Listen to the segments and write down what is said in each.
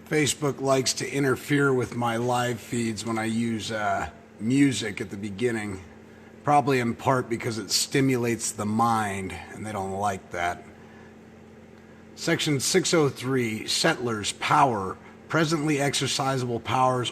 Facebook likes to interfere with my live feeds when I use music at the beginning, probably in part because it stimulates the mind, and they don't like that. Section 603, Settlers, Power, Presently Exercisable Powers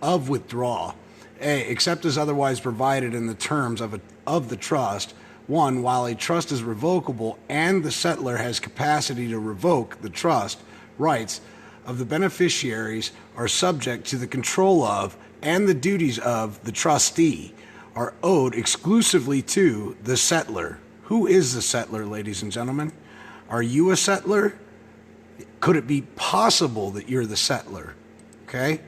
of Withdrawal. A. Except as otherwise provided in the terms of the trust. 1. While a trust is revocable and the settlor has capacity to revoke the trust, rights of the beneficiaries are subject to the control of and the duties of the trustee are owed exclusively to the settlor. Who is the settlor, ladies and gentlemen? Are you a settlor? Could it be possible that you're the settlor? Okay?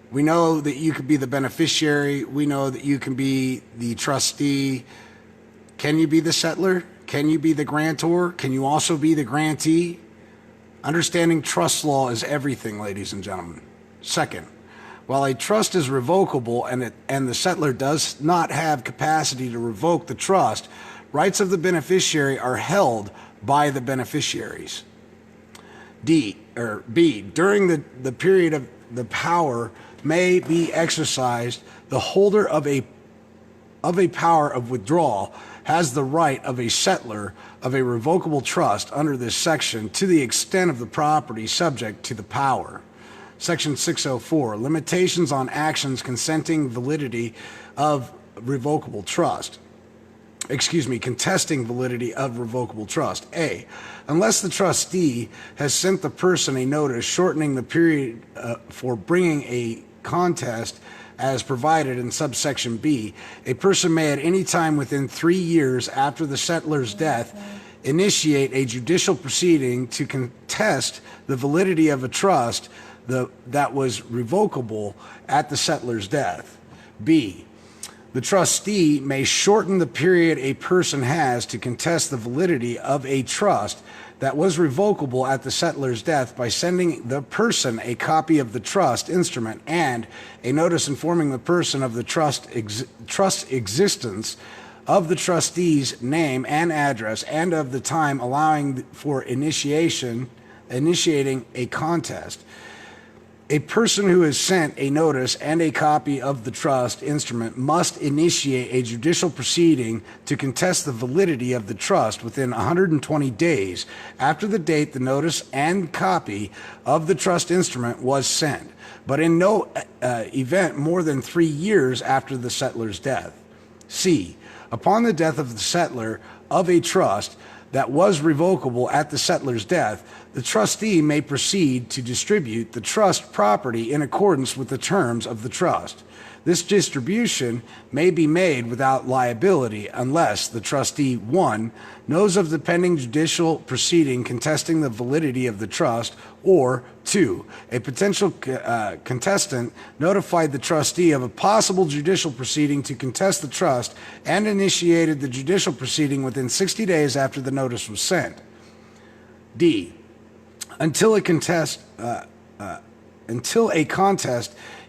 We know that you could be the beneficiary. We know that you can be the trustee. Can you be the settlor? Can you be the grantor? Can you also be the grantee? Understanding trust law is everything, ladies and gentlemen. Second, while a trust is revocable and the settlor does not have capacity to revoke the trust, rights of the beneficiary are held by the beneficiaries. B, during the period of the power may be exercised, the holder of a power of withdrawal has the right of a settlor of a revocable trust under this section to the extent of the property subject to the power. Section 604, limitations on actions consenting validity of revocable trust. Contesting validity of revocable trust. A, unless the trustee has sent the person a notice shortening the period for bringing a contest as provided in subsection B, a person may at any time within 3 years after the settlor's death initiate a judicial proceeding to contest the validity of a trust that was revocable at the settlor's death. B, the trustee may shorten the period a person has to contest the validity of a trust that was revocable at the settlor's death by sending the person a copy of the trust instrument and a notice informing the person of the trust existence, of the trustee's name and address, and of the time allowing for initiating a contest. A person who has sent a notice and a copy of the trust instrument must initiate a judicial proceeding to contest the validity of the trust within 120 days after the date the notice and copy of the trust instrument was sent, but in no event more than 3 years after the settlor's death. C, upon the death of the settlor of a trust that was revocable at the settlor's death, the trustee may proceed to distribute the trust property in accordance with the terms of the trust. This distribution may be made without liability unless the trustee 1. Knows of the pending judicial proceeding contesting the validity of the trust, or 2. A potential contestant notified the trustee of a possible judicial proceeding to contest the trust and initiated the judicial proceeding within 60 days after the notice was sent. D, until a contest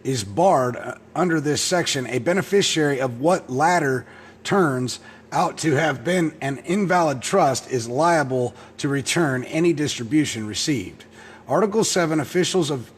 is barred under this section, a beneficiary of what latter turns out to have been an invalid trust is liable to return any distribution received. Article 7, Officials of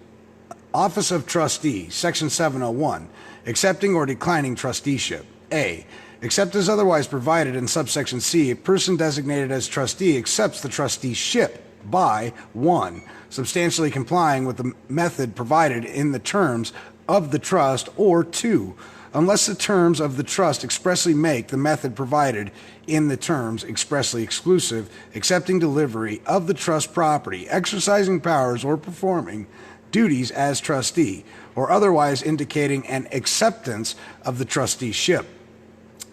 Office of Trustee, Section 701, accepting or declining trusteeship. A, except as otherwise provided in subsection C, a person designated as trustee accepts the trusteeship by 1. Substantially complying with the method provided in the terms of the trust, or 2. Unless the terms of the trust expressly make the method provided in the terms expressly exclusive, accepting delivery of the trust property, exercising powers, or performing duties as trustee, or otherwise indicating an acceptance of the trusteeship.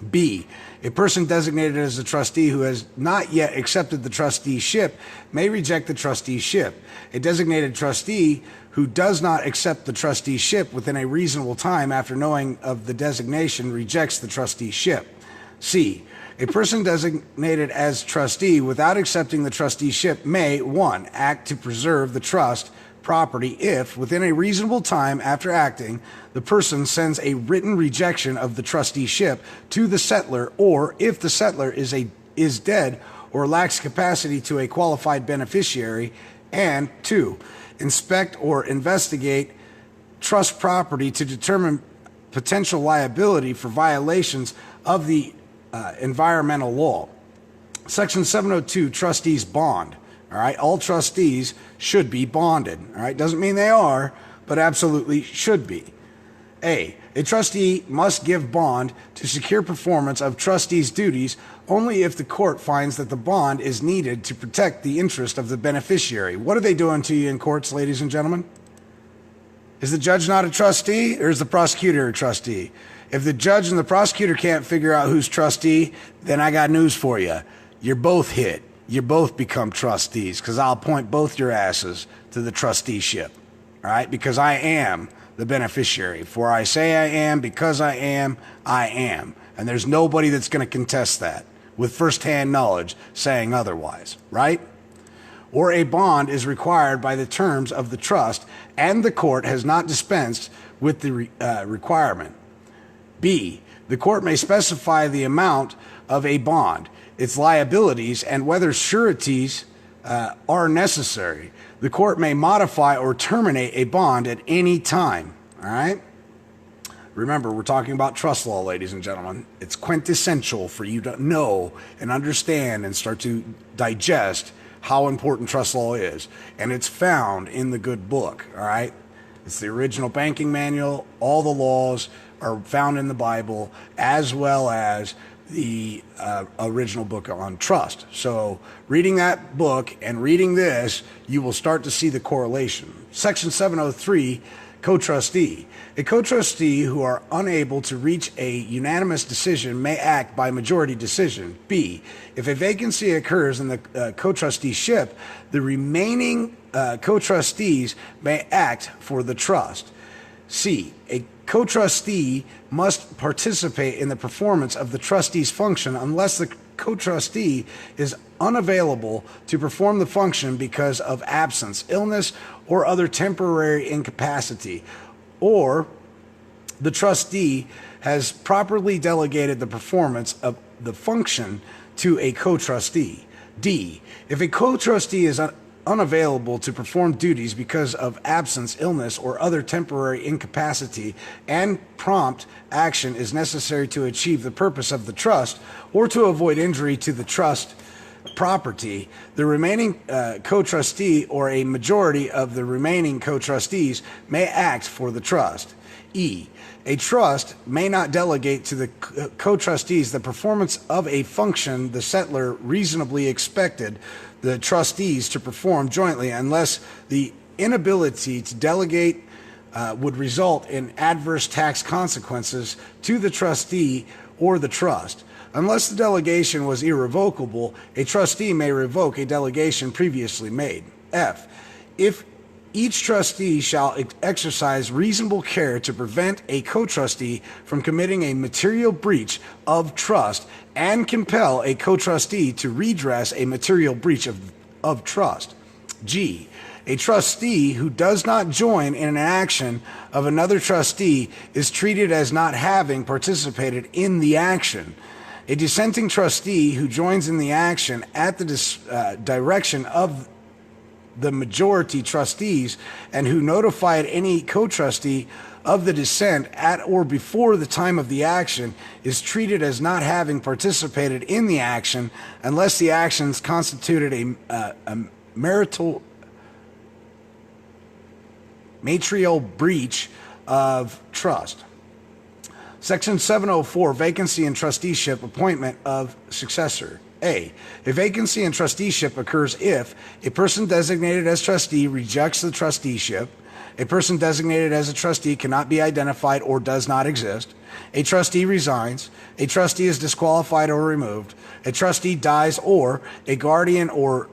B, a person designated as a trustee who has not yet accepted the trusteeship may reject the trusteeship. A designated trustee who does not accept the trusteeship within a reasonable time after knowing of the designation rejects the trusteeship. C, a person designated as trustee without accepting the trusteeship may, 1, act to preserve the trust property if, within a reasonable time after acting, the person sends a written rejection of the trusteeship to the settlor, or if the settlor is dead or lacks capacity to a qualified beneficiary, and 2, inspect or investigate trust property to determine potential liability for violations of the environmental law. Section 702, trustees bond. All right, all trustees should be bonded. All right, doesn't mean they are, but absolutely should be. A trustee must give bond to secure performance of trustee's duties only if the court finds that the bond is needed to protect the interest of the beneficiary. What are they doing to you in courts, ladies and gentlemen? Is the judge not a trustee, or is the prosecutor a trustee? If the judge and the prosecutor can't figure out who's trustee, then I got news for you. You're both hit. You both become trustees, because I'll point both your asses to the trusteeship. All right? Because I am the beneficiary. For I say I am, because I am, I am. And there's nobody that's going to contest that with firsthand knowledge saying otherwise, right? Or a bond is required by the terms of the trust, and the court has not dispensed with the requirement. B, the court may specify the amount of a bond, its liabilities, and whether sureties are necessary. The court may modify or terminate a bond at any time. All right? Remember, we're talking about trust law, ladies and gentlemen. It's quintessential for you to know and understand and start to digest how important trust law is. And it's found in the good book. All right? It's the original banking manual. All the laws are found in the Bible, as well as the original book on trust. So reading that book and reading this, you will start to see the correlation. Section 703, co-trustee. A co-trustee who are unable to reach a unanimous decision may act by majority decision. B, if a vacancy occurs in the co-trusteeship, the remaining co-trustees may act for the trust. C, a co-trustee must participate in the performance of the trustee's function unless the co-trustee is unavailable to perform the function because of absence, illness, or other temporary incapacity, or the trustee has properly delegated the performance of the function to a co-trustee. D, if a co-trustee is unavailable to perform duties because of absence, illness, or other temporary incapacity, and prompt action is necessary to achieve the purpose of the trust or to avoid injury to the trust property, the remaining co-trustee or a majority of the remaining co-trustees may act for the trust. E, a trust may not delegate to the co-trustees the performance of a function the settlor reasonably expected the trustees to perform jointly unless the inability to delegate would result in adverse tax consequences to the trustee or the trust. Unless the delegation was irrevocable, a trustee may revoke a delegation previously made. F, if each trustee shall exercise reasonable care to prevent a co-trustee from committing a material breach of trust and compel a co-trustee to redress a material breach of trust. G, a trustee who does not join in an action of another trustee is treated as not having participated in the action. A dissenting trustee who joins in the action at the direction of the majority trustees and who notified any co-trustee of the dissent at or before the time of the action is treated as not having participated in the action unless the actions constituted a material breach of trust. Section 704, vacancy and trusteeship, appointment of successor. A vacancy in trusteeship occurs if a person designated as trustee rejects the trusteeship, a person designated as a trustee cannot be identified or does not exist, a trustee resigns, a trustee is disqualified or removed, a trustee dies, or a guardian or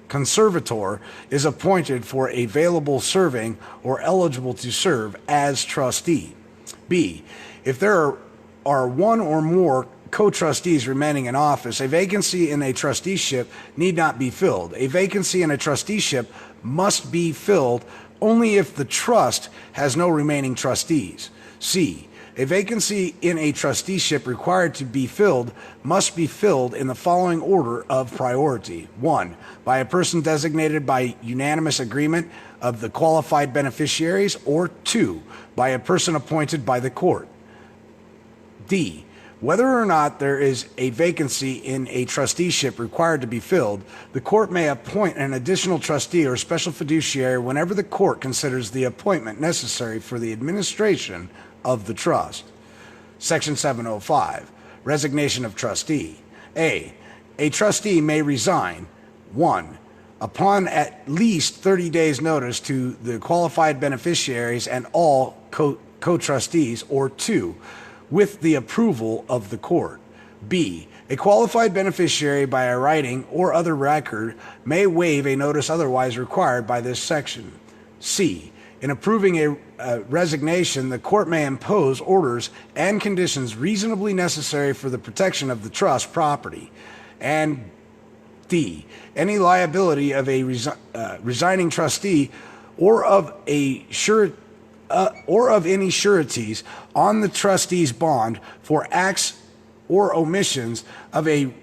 conservator is appointed for available serving or eligible to serve as trustee. B, if there are one or more co-trustees remaining in office, a vacancy in a trusteeship need not be filled. A vacancy in a trusteeship must be filled only if the trust has no remaining trustees. C, A vacancy in a trusteeship required to be filled must be filled in the following order of priority. 1. By a person designated by unanimous agreement of the qualified beneficiaries, or 2. By a person appointed by the court. D. Whether or not there is a vacancy in a trusteeship required to be filled, the court may appoint an additional trustee or special fiduciary whenever the court considers the appointment necessary for the administration of the trust. Section 705, Resignation of Trustee. A trustee may resign, 1. Upon at least 30 days' notice to the qualified beneficiaries and all co-trustees, or 2. With the approval of the court. B. A qualified beneficiary by a writing or other record may waive a notice otherwise required by this section. C. In approving a resignation, the court may impose orders and conditions reasonably necessary for the protection of the trust property. And D. Any liability of a resigning trustee or of any sureties on the trustee's bond for acts or omissions of a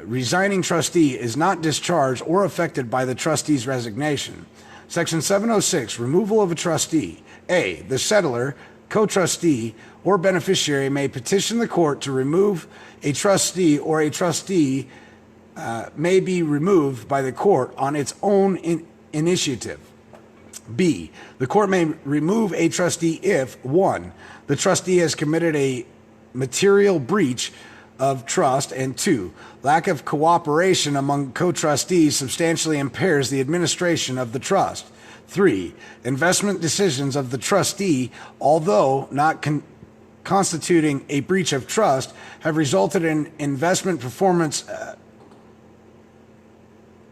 resigning trustee is not discharged or affected by the trustee's resignation. Section 706, Removal of a trustee. A. The settlor, co-trustee, or beneficiary may petition the court to remove a trustee, or a trustee may be removed by the court on its own initiative. B. The court may remove a trustee if 1. The trustee has committed a material breach of trust, and 2. Lack of cooperation among co-trustees substantially impairs the administration of the trust. 3. Investment decisions of the trustee, although not constituting a breach of trust, have resulted in investment performance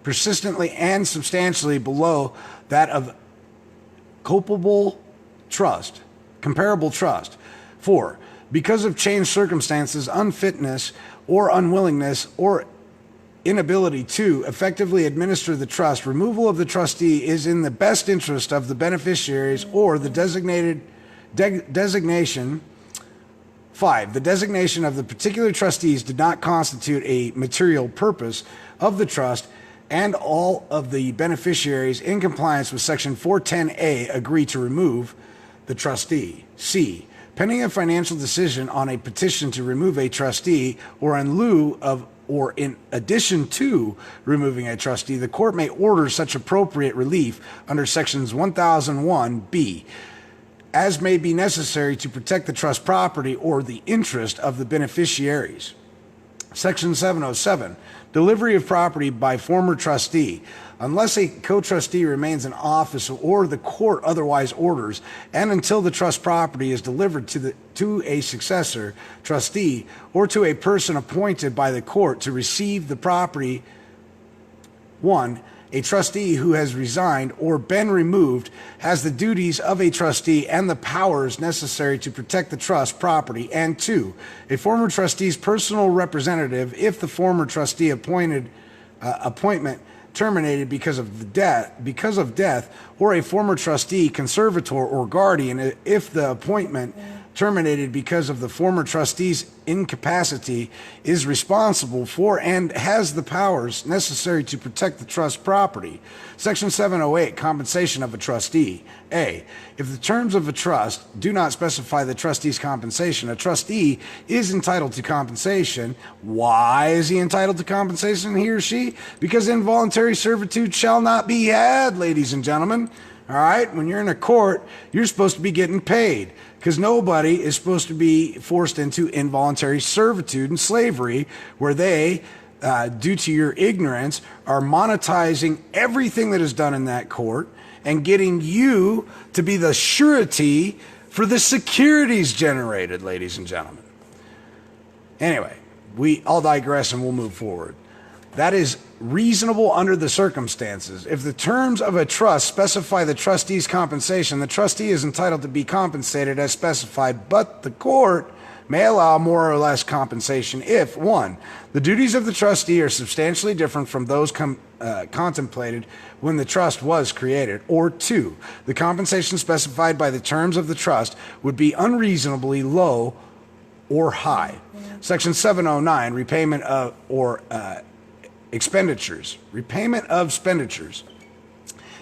persistently and substantially below that of comparable trust. 4. Because of changed circumstances, unfitness or unwillingness or inability to effectively administer the trust, removal of the trustee is in the best interest of the beneficiaries or the designation. 5. The designation of the particular trustees did not constitute a material purpose of the trust, and all of the beneficiaries in compliance with Section 410A agree to remove the trustee. C. Pending a financial decision on a petition to remove a trustee, or in lieu of or in addition to removing a trustee, the court may order such appropriate relief under Sections 1001B, as may be necessary to protect the trust property or the interest of the beneficiaries. Section 707, Delivery of property by former trustee. Unless a co-trustee remains in office or the court otherwise orders, and until the trust property is delivered to a successor trustee or to a person appointed by the court to receive the property. 1. A trustee who has resigned or been removed has the duties of a trustee and the powers necessary to protect the trust property. And 2. A former trustee's personal representative, if the former trustee appointment terminated because of death, or a former trustee, conservator, or guardian, if the appointment terminated because of the former trustee's incapacity, is responsible for and has the powers necessary to protect the trust property. Section 708, Compensation of a trustee. A. If the terms of a trust do not specify the trustee's compensation, a trustee is entitled to compensation. Why is he entitled to compensation, he or she? Because involuntary servitude shall not be had, ladies and gentlemen. All right? When you're in a court, you're supposed to be getting paid, because nobody is supposed to be forced into involuntary servitude and slavery, where they, due to your ignorance, are monetizing everything that is done in that court and getting you to be the surety for the securities generated, ladies and gentlemen. Anyway, I'll digress and we'll move forward. That is reasonable under the circumstances. If the terms of a trust specify the trustee's compensation, the trustee is entitled to be compensated as specified, but the court may allow more or less compensation if 1. The duties of the trustee are substantially different from those contemplated when the trust was created, or 2. The compensation specified by the terms of the trust would be unreasonably low or high. Section 709, repayment of expenditures. Repayment of expenditures.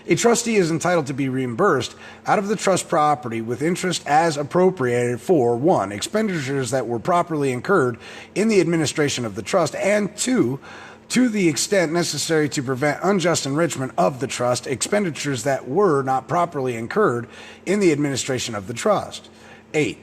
A trustee is entitled to be reimbursed out of the trust property with interest as appropriated for 1. Expenditures that were properly incurred in the administration of the trust, and 2. To the extent necessary to prevent unjust enrichment of the trust, expenditures that were not properly incurred in the administration of the trust. 8.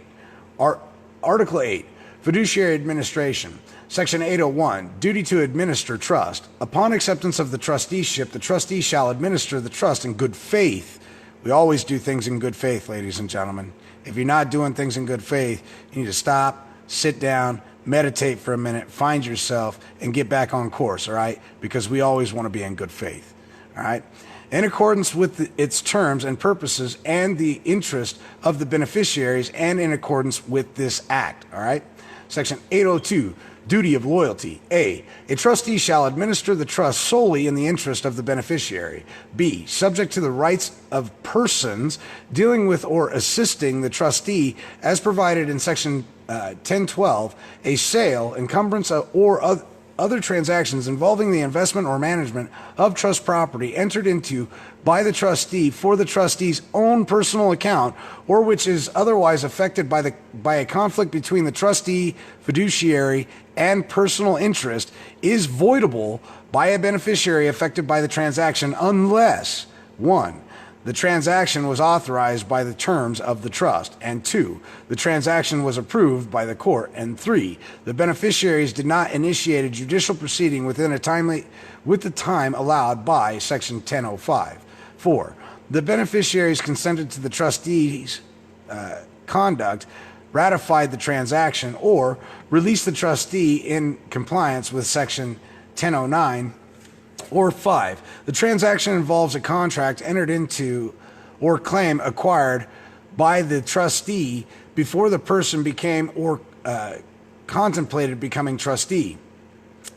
Article 8. Fiduciary administration. Section 801, duty to administer trust. Upon acceptance of the trusteeship, the trustee shall administer the trust in good faith. We always do things in good faith, ladies and gentlemen. If you're not doing things in good faith, you need to stop, sit down, meditate for a minute, find yourself, and get back on course, all right? Because we always want to be in good faith, all right? In accordance with its terms and purposes and the interest of the beneficiaries, and in accordance with this act, all right? Section 802, duty of loyalty. A trustee shall administer the trust solely in the interest of the beneficiary. B, subject to the rights of persons dealing with or assisting the trustee as provided in Section 1012, a sale, encumbrance, or other transactions involving the investment or management of trust property entered into by the trustee for the trustee's own personal account, or which is otherwise affected by a conflict between the trustee, fiduciary, and personal interest, is voidable by a beneficiary affected by the transaction unless 1. The transaction was authorized by the terms of the trust, and 2. The transaction was approved by the court, and 3. The beneficiaries did not initiate a judicial proceeding with the time allowed by Section 1005. 4. The beneficiaries consented to the trustee's conduct, ratified the transaction, or released the trustee in compliance with Section 1009. Or 5, the transaction involves a contract entered into or claim acquired by the trustee before the person became or contemplated becoming trustee.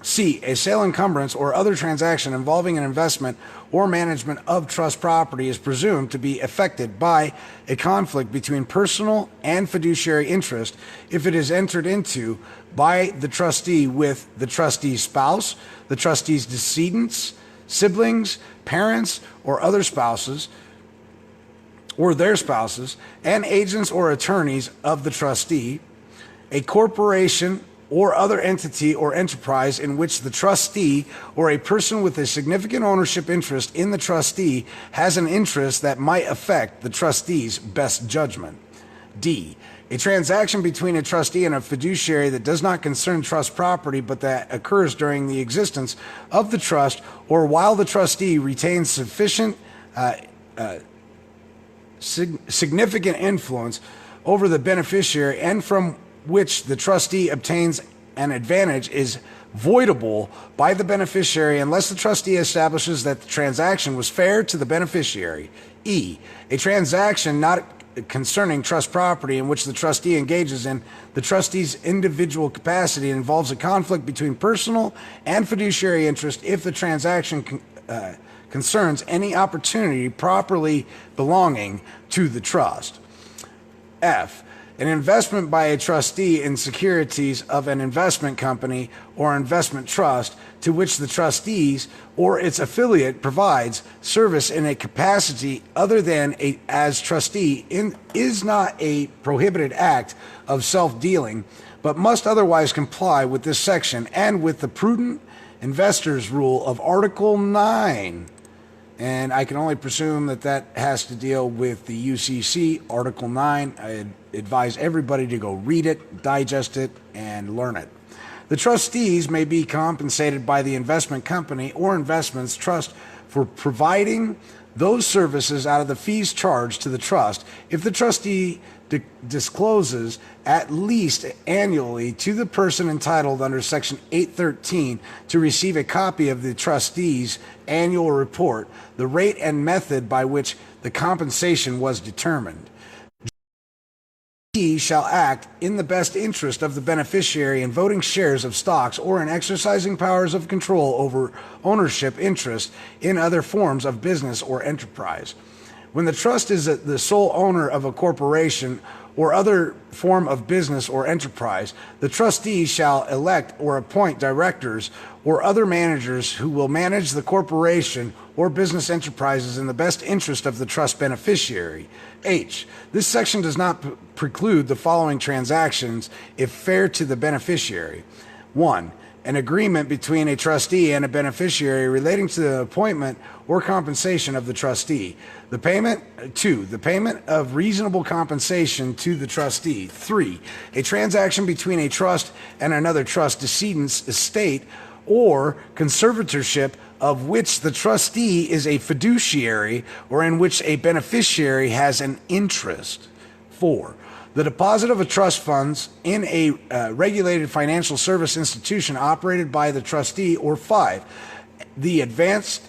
C, a sale, encumbrance, or other transaction involving an investment or management of trust property is presumed to be affected by a conflict between personal and fiduciary interest if it is entered into by the trustee with the trustee's spouse, the trustee's decedents, siblings, parents, or other spouses, or their spouses, and agents or attorneys of the trustee, a corporation or other entity or enterprise in which the trustee or a person with a significant ownership interest in the trustee has an interest that might affect the trustee's best judgment. D, a transaction between a trustee and a fiduciary that does not concern trust property but that occurs during the existence of the trust or while the trustee retains sufficient significant influence over the beneficiary and from which the trustee obtains an advantage is voidable by the beneficiary unless the trustee establishes that the transaction was fair to the beneficiary. E, a transaction not concerning trust property in which the trustee engages in the trustee's individual capacity involves a conflict between personal and fiduciary interest if the transaction concerns any opportunity properly belonging to the trust. F, an investment by a trustee in securities of an investment company or investment trust to which the trustees or its affiliate provides service in a capacity other than as trustee is not a prohibited act of self-dealing, but must otherwise comply with this section and with the prudent investors rule of Article 9. And I can only presume that that has to deal with the UCC, Article 9. I advise everybody to go read it, digest it, and learn it. The trustees may be compensated by the investment company or investments trust for providing those services out of the fees charged to the trust if the trustee discloses at least annually to the person entitled under Section 813 to receive a copy of the trustee's annual report, the rate and method by which the compensation was determined. He shall act in the best interest of the beneficiary in voting shares of stocks or in exercising powers of control over ownership interest in other forms of business or enterprise. When the trust is the sole owner of a corporation or other form of business or enterprise, the trustee shall elect or appoint directors or other managers who will manage the corporation or business enterprises in the best interest of the trust beneficiary. H. This section does not preclude the following transactions if fair to the beneficiary. 1. An agreement between a trustee and a beneficiary relating to the appointment or compensation of the trustee. 2. The payment of reasonable compensation to the trustee. 3. A transaction between a trust and another trust decedent's estate or conservatorship of which the trustee is a fiduciary or in which a beneficiary has an interest. 4. The deposit of a trust funds in a regulated financial service institution operated by the trustee. Or 5. The advance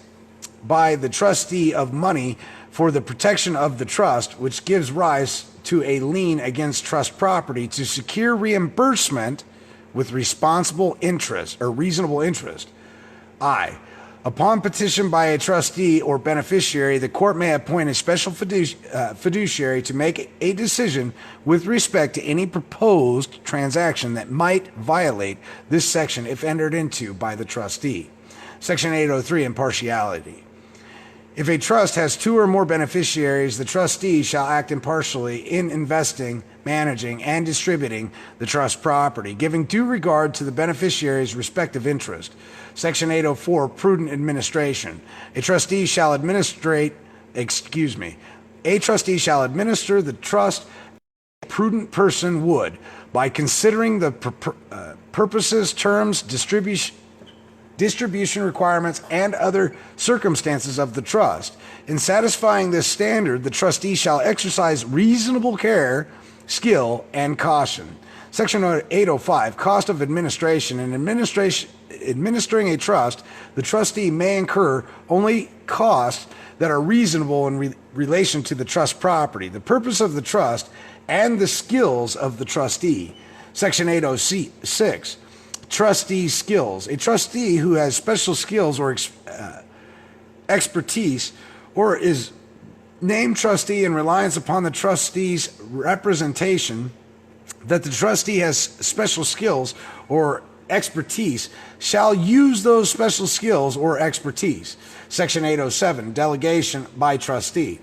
by the trustee of money for the protection of the trust, which gives rise to a lien against trust property to secure reimbursement with responsible interest or reasonable interest. I. Upon petition by a trustee or beneficiary, the court may appoint a special fiduciary to make a decision with respect to any proposed transaction that might violate this section if entered into by the trustee. Section 803, impartiality. If a trust has two or more beneficiaries, the trustee shall act impartially in investing, managing, and distributing the trust property, giving due regard to the beneficiary's respective interest. Section 804, prudent administration. A trustee shall administer the trust a prudent person would by considering the purposes, terms, distribution requirements, and other circumstances of the trust. In satisfying this standard, the trustee shall exercise reasonable care, skill, and caution. Section 805, cost of administration. In administering a trust, the trustee may incur only costs that are reasonable in relation to the trust property, the purpose of the trust, and the skills of the trustee. Section 806, trustee skills. A trustee who has special skills or expertise or is named trustee in reliance upon the trustee's representation that the trustee has special skills or expertise shall use those special skills or expertise. Section 807, delegation by trustee.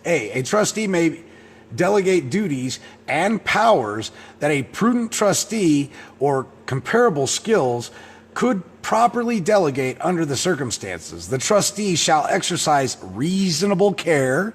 A trustee may delegate duties and powers that a prudent trustee or comparable skills could properly delegate under the circumstances. The trustee shall exercise reasonable care,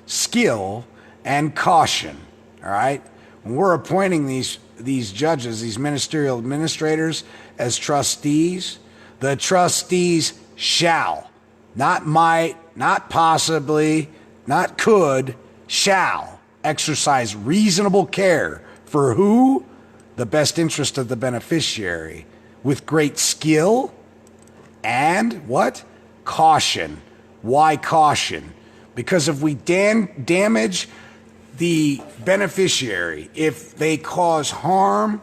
skill, and caution. All right? When we're appointing these judges, these ministerial administrators as trustees, the trustees shall, not might, not possibly, not could, shall exercise reasonable care for who? The best interest of the beneficiary, with great skill and what? Caution. Why caution? Because if we damage the beneficiary, if they cause harm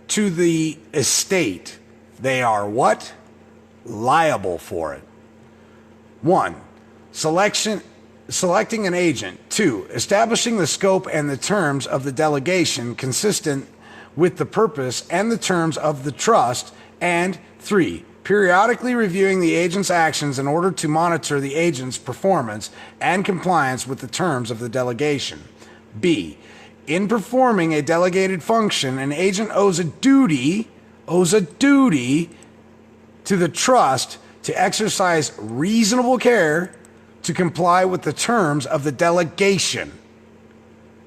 to the estate, they are what? Liable for it. 1. Selecting an agent. 2. Establishing the scope and the terms of the delegation consistent with the purpose and the terms of the trust. And 3. Periodically reviewing the agent's actions in order to monitor the agent's performance and compliance with the terms of the delegation. B. In performing a delegated function, an agent owes a duty to the trust to exercise reasonable care to comply with the terms of the delegation.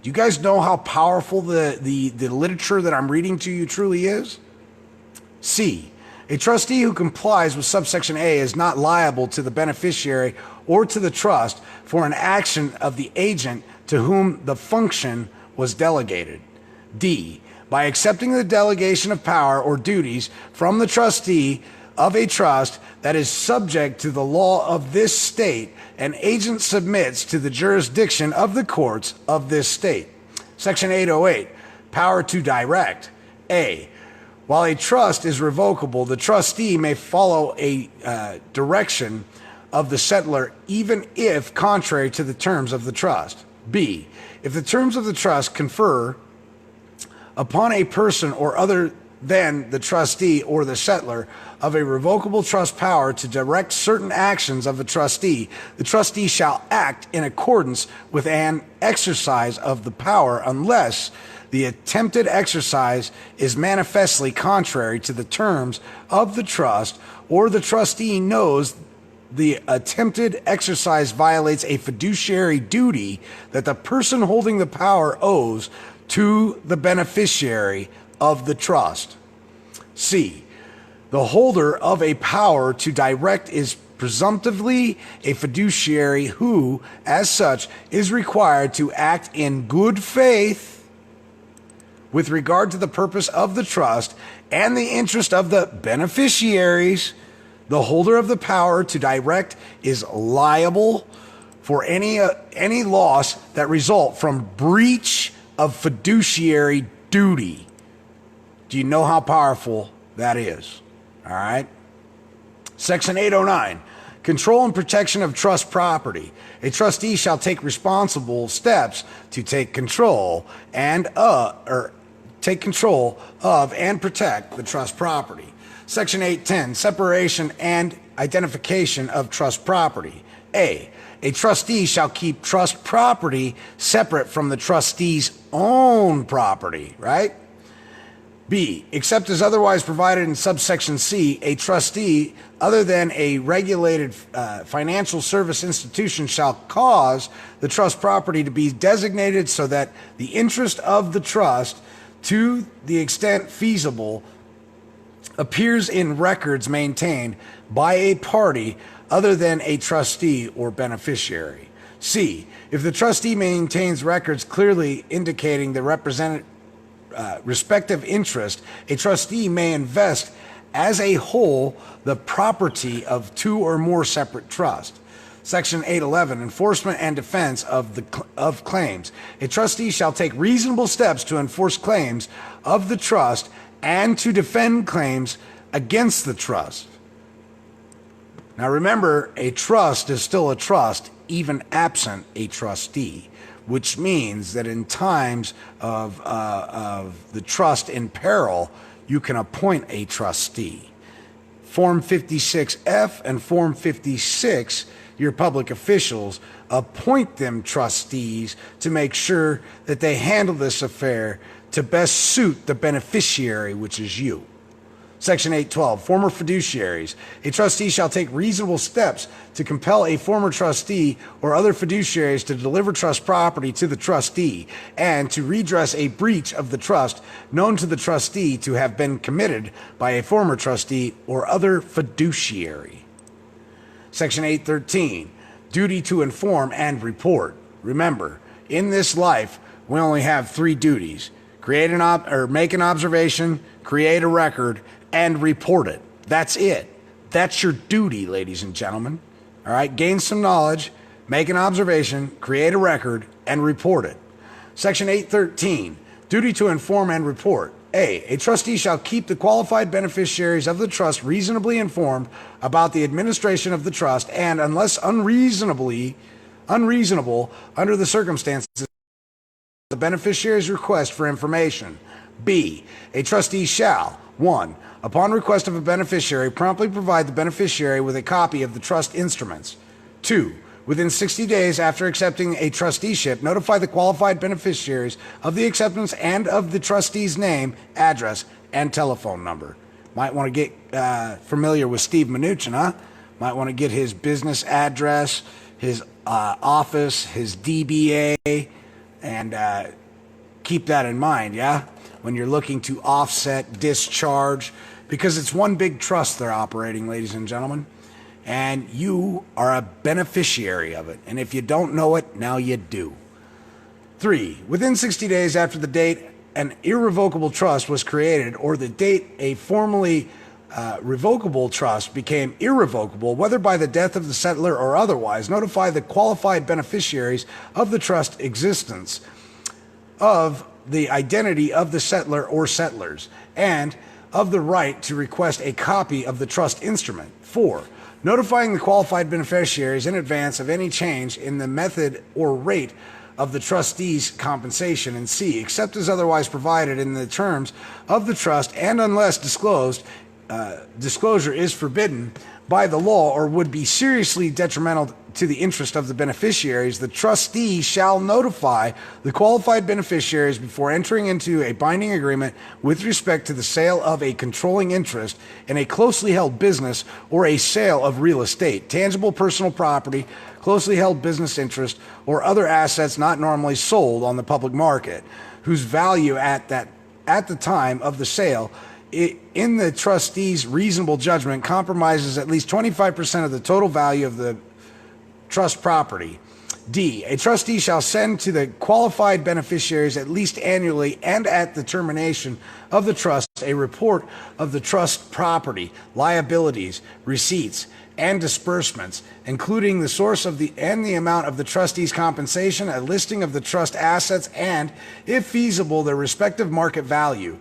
Do you guys know how powerful the literature that I'm reading to you truly is? C. A trustee who complies with subsection A is not liable to the beneficiary or to the trust for an action of the agent to whom the function was delegated. D. By accepting the delegation of power or duties from the trustee of a trust that is subject to the law of this state, an agent submits to the jurisdiction of the courts of this state. Section 808, power to direct. A, while a trust is revocable, the trustee may follow a direction of the settlor even if contrary to the terms of the trust. B, if the terms of the trust confer upon a person or other than the trustee or the settlor of a revocable trust power to direct certain actions of the trustee shall act in accordance with an exercise of the power unless the attempted exercise is manifestly contrary to the terms of the trust, or the trustee knows the attempted exercise violates a fiduciary duty that the person holding the power owes to the beneficiary of the trust. C, the holder of a power to direct is presumptively a fiduciary who, as such, is required to act in good faith with regard to the purpose of the trust and the interest of the beneficiaries. The holder of the power to direct is liable for any loss that result from breach of fiduciary duty. Do you know how powerful that is? All right. Section 809, control and protection of trust property. A trustee shall take responsible steps to take control of and protect the trust property. Section 810, separation and identification of trust property. A trustee shall keep trust property separate from the trustee's own property, right? B, except as otherwise provided in subsection C, a trustee other than a regulated financial service institution shall cause the trust property to be designated so that the interest of the trust, to the extent feasible, appears in records maintained by a party other than a trustee or beneficiary. C, if the trustee maintains records clearly indicating the respective interest, a trustee may invest as a whole the property of two or more separate trusts. Section 811, enforcement and defense of claims. A trustee shall take reasonable steps to enforce claims of the trust and to defend claims against the trust. Now remember, a trust is still a trust, even absent a trustee, which means that in times of the trust in peril, you can appoint a trustee. Form 56F and Form 56, your public officials appoint them trustees to make sure that they handle this affair to best suit the beneficiary, which is you. Section 812, former fiduciaries. A trustee shall take reasonable steps to compel a former trustee or other fiduciaries to deliver trust property to the trustee and to redress a breach of the trust known to the trustee to have been committed by a former trustee or other fiduciary. Section 813, duty to inform and report. Remember, in this life, we only have three duties: make an observation, create a record, and report it. That's it. That's your duty, ladies and gentlemen. All right, gain some knowledge, make an observation, create a record, and report it. Section 813, duty to inform and report. A trustee shall keep the qualified beneficiaries of the trust reasonably informed about the administration of the trust and, unless unreasonable under the circumstances, the beneficiary's request for information. B, a trustee shall, 1, upon request of a beneficiary, promptly provide the beneficiary with a copy of the trust instruments. 2, within 60 days after accepting a trusteeship, notify the qualified beneficiaries of the acceptance and of the trustee's name, address, and telephone number. Might want to get familiar with Steve Mnuchin, huh? Might want to get his business address, his office, his DBA, and keep that in mind, yeah? When you're looking to offset, discharge, because it's one big trust they're operating, ladies and gentlemen, and you are a beneficiary of it. And if you don't know it, now you do. 3, within 60 days after the date an irrevocable trust was created or the date a formally revocable trust became irrevocable, whether by the death of the settlor or otherwise, notify the qualified beneficiaries of the trust existence of the identity of the settlor or settlers, and of the right to request a copy of the trust instrument. 4. Notifying the qualified beneficiaries in advance of any change in the method or rate of the trustee's compensation. And C. Except as otherwise provided in the terms of the trust and unless disclosure is forbidden by the law or would be seriously detrimental to the interest of the beneficiaries, the trustee shall notify the qualified beneficiaries before entering into a binding agreement with respect to the sale of a controlling interest in a closely held business or a sale of real estate, tangible personal property, closely held business interest, or other assets not normally sold on the public market, whose value at the time of the sale in the trustee's reasonable judgment compromises at least 25% of the total value of the trust property. D. A trustee shall send to the qualified beneficiaries at least annually and at the termination of the trust a report of the trust property, liabilities, receipts, and disbursements, including the source of the amount of the trustee's compensation, a listing of the trust assets, and, if feasible, their respective market value.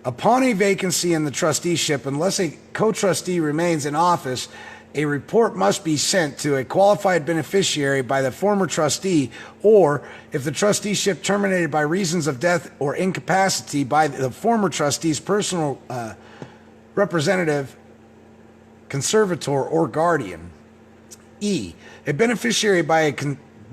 Upon a vacancy in the trusteeship, unless a co-trustee remains in office, a report must be sent to a qualified beneficiary by the former trustee, or if the trusteeship terminated by reasons of death or incapacity by the former trustee's personal representative, conservator, or guardian. E. A beneficiary by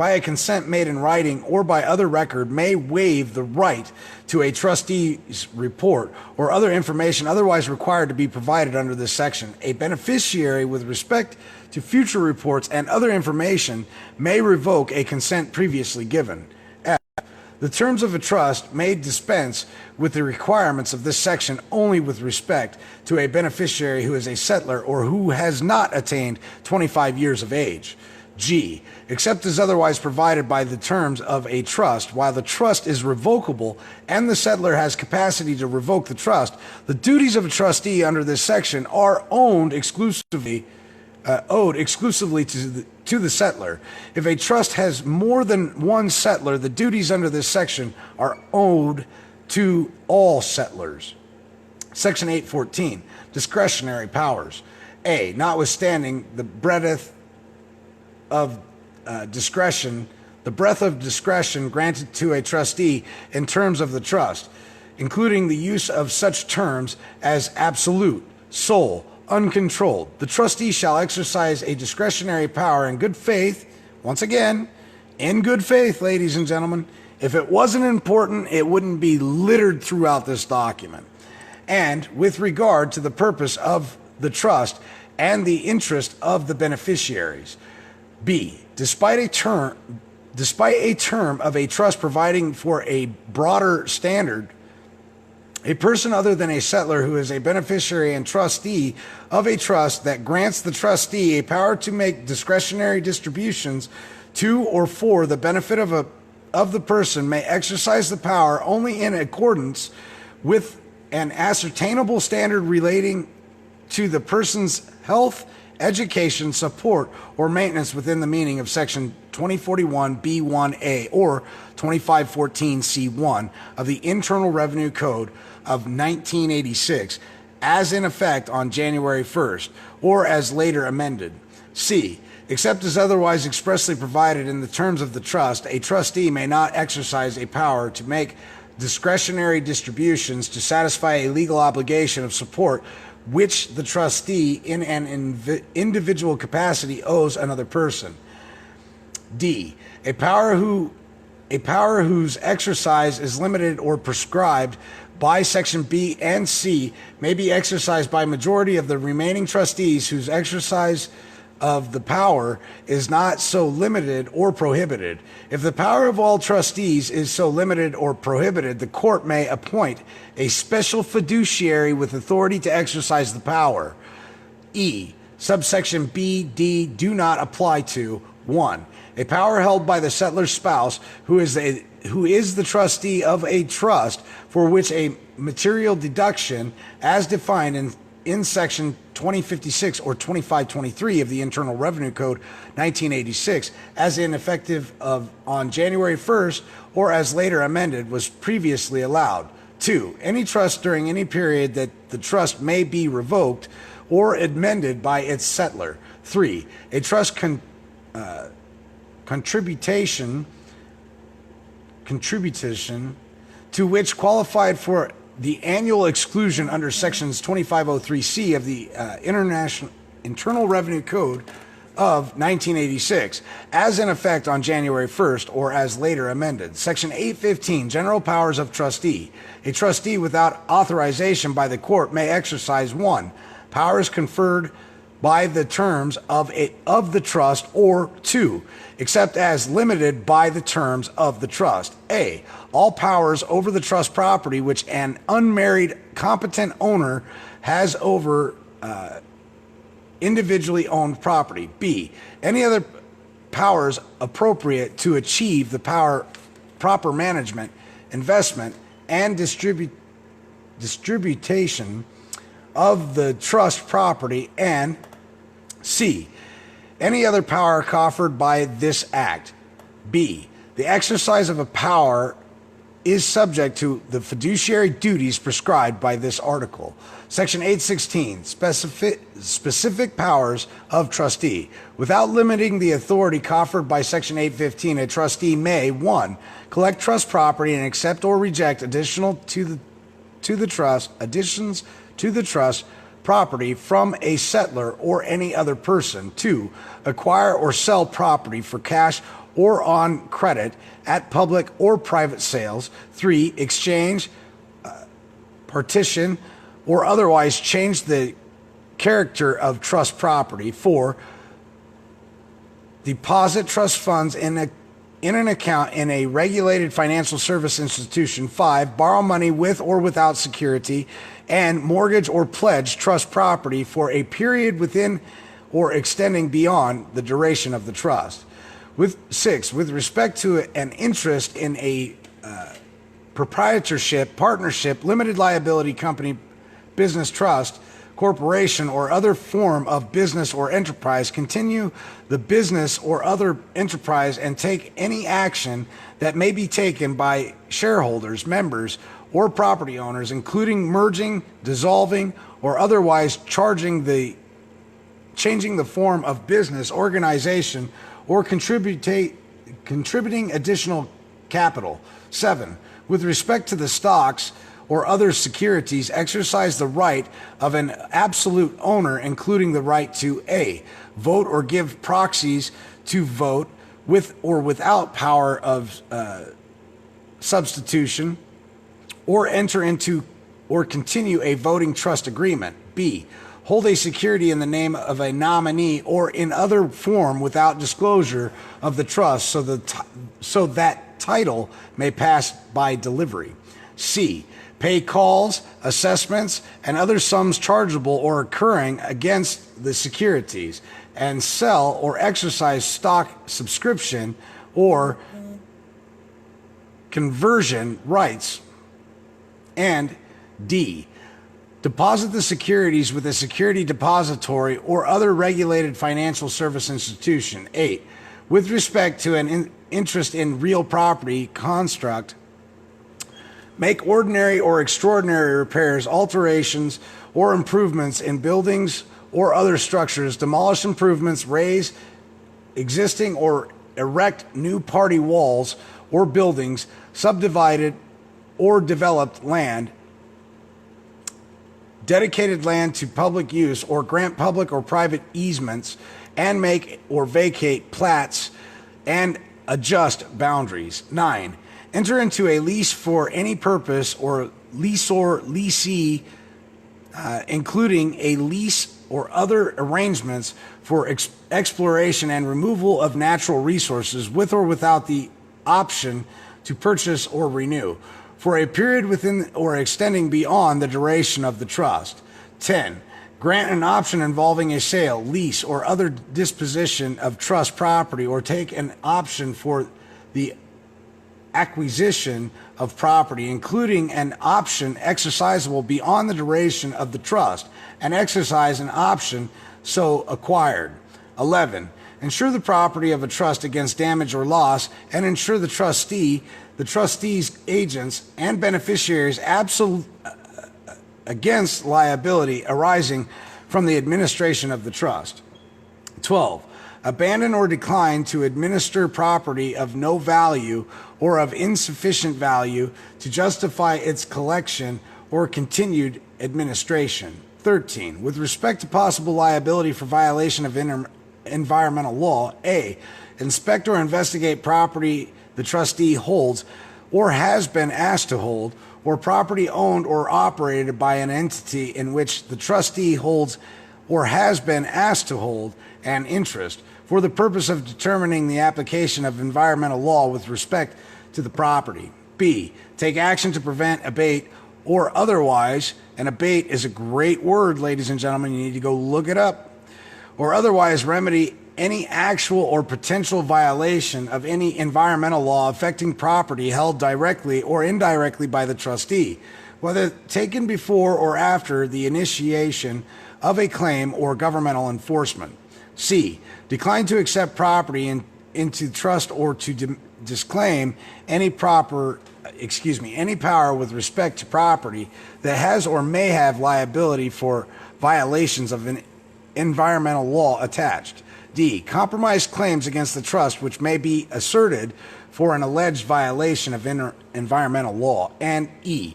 a consent made in writing or by other record may waive the right to a trustee's report or other information otherwise required to be provided under this section. A beneficiary, with respect to future reports and other information, may revoke a consent previously given. F. The terms of a trust may dispense with the requirements of this section only with respect to a beneficiary who is a settlor or who has not attained 25 years of age. G. Except as otherwise provided by the terms of a trust, while the trust is revocable and the settlor has capacity to revoke the trust, the duties of a trustee under this section are owed exclusively to the settlor. If a trust has more than one settlor, the duties under this section are owed to all settlors. Section 814, discretionary powers. A. Notwithstanding the breadth of discretion granted to a trustee in terms of the trust, including the use of such terms as absolute, sole, uncontrolled. The trustee shall exercise a discretionary power in good faith, once again, in good faith, ladies and gentlemen. If it wasn't important, it wouldn't be littered throughout this document. And with regard to the purpose of the trust and the interest of the beneficiaries. B. Despite a term of a trust providing for a broader standard, a person other than a settlor who is a beneficiary and trustee of a trust that grants the trustee a power to make discretionary distributions to or for the benefit of the person may exercise the power only in accordance with an ascertainable standard relating to the person's health, education, support, or maintenance within the meaning of Section 2041B1A or 2514C1 of the Internal Revenue Code of 1986, as in effect on January 1st, or as later amended. C. Except as otherwise expressly provided in the terms of the trust, a trustee may not exercise a power to make discretionary distributions to satisfy a legal obligation of support which the trustee in an individual capacity owes another person. D. A power whose exercise is limited or prescribed by Section B and C may be exercised by majority of the remaining trustees whose exercise of the power is not so limited or prohibited. If the power of all trustees is so limited or prohibited, the court may appoint a special fiduciary with authority to exercise the power. E. Subsection B, D do not apply to 1. A power held by the settlor's spouse who is the trustee of a trust for which a material deduction as defined in in Section 2056 or 2523 of the Internal Revenue Code 1986 as ineffective on January 1st or as later amended was previously allowed. 2. Any trust during any period that the trust may be revoked or amended by its settlor. 3. A trust contribution to which qualified for the annual exclusion under sections 2503C of the Internal Revenue Code of 1986, as in effect on January 1st or as later amended. Section 815, General Powers of Trustee. A trustee without authorization by the court may exercise 1. Powers conferred by the terms of the trust, or 2, except as limited by the terms of the trust. A. All powers over the trust property which an unmarried competent owner has over individually owned property. B. Any other powers appropriate to achieve the proper management, investment, and distribution of the trust property, and C. Any other power conferred by this act. B. The exercise of a power is subject to the fiduciary duties prescribed by this article. Section 816, specific powers of trustee. Without limiting the authority conferred by Section 815, a trustee may, 1, collect trust property and accept or reject additions to the trust property from a settlor or any other person. 2, acquire or sell property for cash or on credit at public or private sales. 3, exchange, partition, or otherwise change the character of trust property. 4, deposit trust funds in an account in a regulated financial service institution. 5, borrow money with or without security and mortgage or pledge trust property for a period within or extending beyond the duration of the trust. 6, with respect to an interest in a proprietorship, partnership, limited liability company, business trust, corporation, or other form of business or enterprise, continue the business or other enterprise and take any action that may be taken by shareholders, members, or property owners, including merging, dissolving, or otherwise changing the form of business, organization, or contributing additional capital. 7, with respect to the stocks or other securities, exercise the right of an absolute owner, including the right to A, vote or give proxies to vote with or without power of substitution, or enter into or continue a voting trust agreement. B, hold a security in the name of a nominee or in other form without disclosure of the trust so that title may pass by delivery. C, pay calls, assessments, and other sums chargeable or occurring against the securities, and sell or exercise stock subscription or conversion rights. And D, deposit the securities with a security depository or other regulated financial service institution. 8, with respect to an interest in real property construct, make ordinary or extraordinary repairs, alterations, or improvements in buildings or other structures, demolish improvements, raise existing or erect new party walls or buildings, subdivided or developed land, dedicated land to public use, or grant public or private easements, and make or vacate plats and adjust boundaries. 9, enter into a lease for any purpose, or leaseor, leasee, including a lease or other arrangements for exploration and removal of natural resources, with or without the option to purchase or renew, for a period within or extending beyond the duration of the trust. 10, grant an option involving a sale, lease, or other disposition of trust property, or take an option for the acquisition of property, including an option exercisable beyond the duration of the trust, and exercise an option so acquired. 11. Insure the property of a trust against damage or loss, and insure the trustee, the trustee's agents, and beneficiaries against liability arising from the administration of the trust. 12. Abandon or decline to administer property of no value or of insufficient value to justify its collection or continued administration. 13. With respect to possible liability for violation of environmental law, A. Inspect or investigate property the trustee holds or has been asked to hold, or property owned or operated by an entity in which the trustee holds or has been asked to hold an interest, for the purpose of determining the application of environmental law with respect to the property. B. Take action to prevent, abate, or otherwise, and abate is a great word, ladies and gentlemen, you need to go look it up, or otherwise remedy any actual or potential violation of any environmental law affecting property held directly or indirectly by the trustee, whether taken before or after the initiation of a claim or governmental enforcement. C. Decline to accept property into trust or to disclaim any power with respect to property that has or may have liability for violations of an environmental law attached. D. Compromise claims against the trust which may be asserted for an alleged violation of environmental law. And E.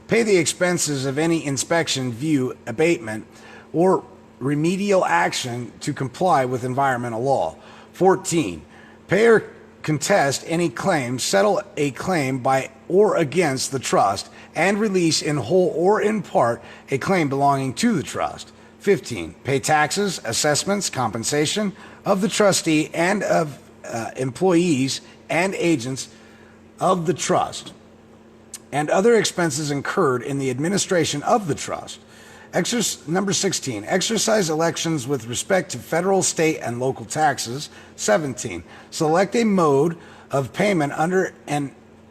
Pay the expenses of any inspection, view, abatement, or remedial action to comply with environmental law. 14. Pay or contest any claim, settle a claim by or against the trust, and release in whole or in part a claim belonging to the trust. 15. Pay taxes, assessments, compensation of the trustee and of employees and agents of the trust, and other expenses incurred in the administration of the trust. Number 16, exercise elections with respect to federal, state, and local taxes. 17, select a mode of payment under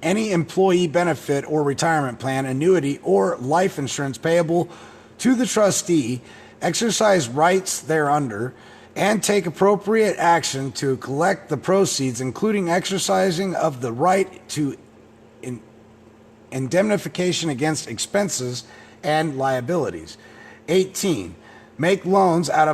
any employee benefit or retirement plan, annuity, or life insurance payable to the trustee, exercise rights thereunder, and take appropriate action to collect the proceeds, including exercising of the right to indemnification against expenses and liabilities. 18. Make loans out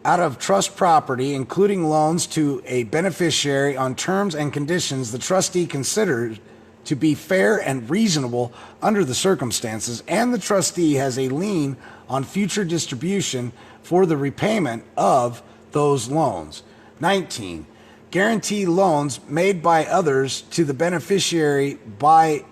of trust property, including loans to a beneficiary on terms and conditions the trustee considers to be fair and reasonable under the circumstances, and the trustee has a lien on future distribution for the repayment of those loans. 19. Guarantee loans made by others to the beneficiary by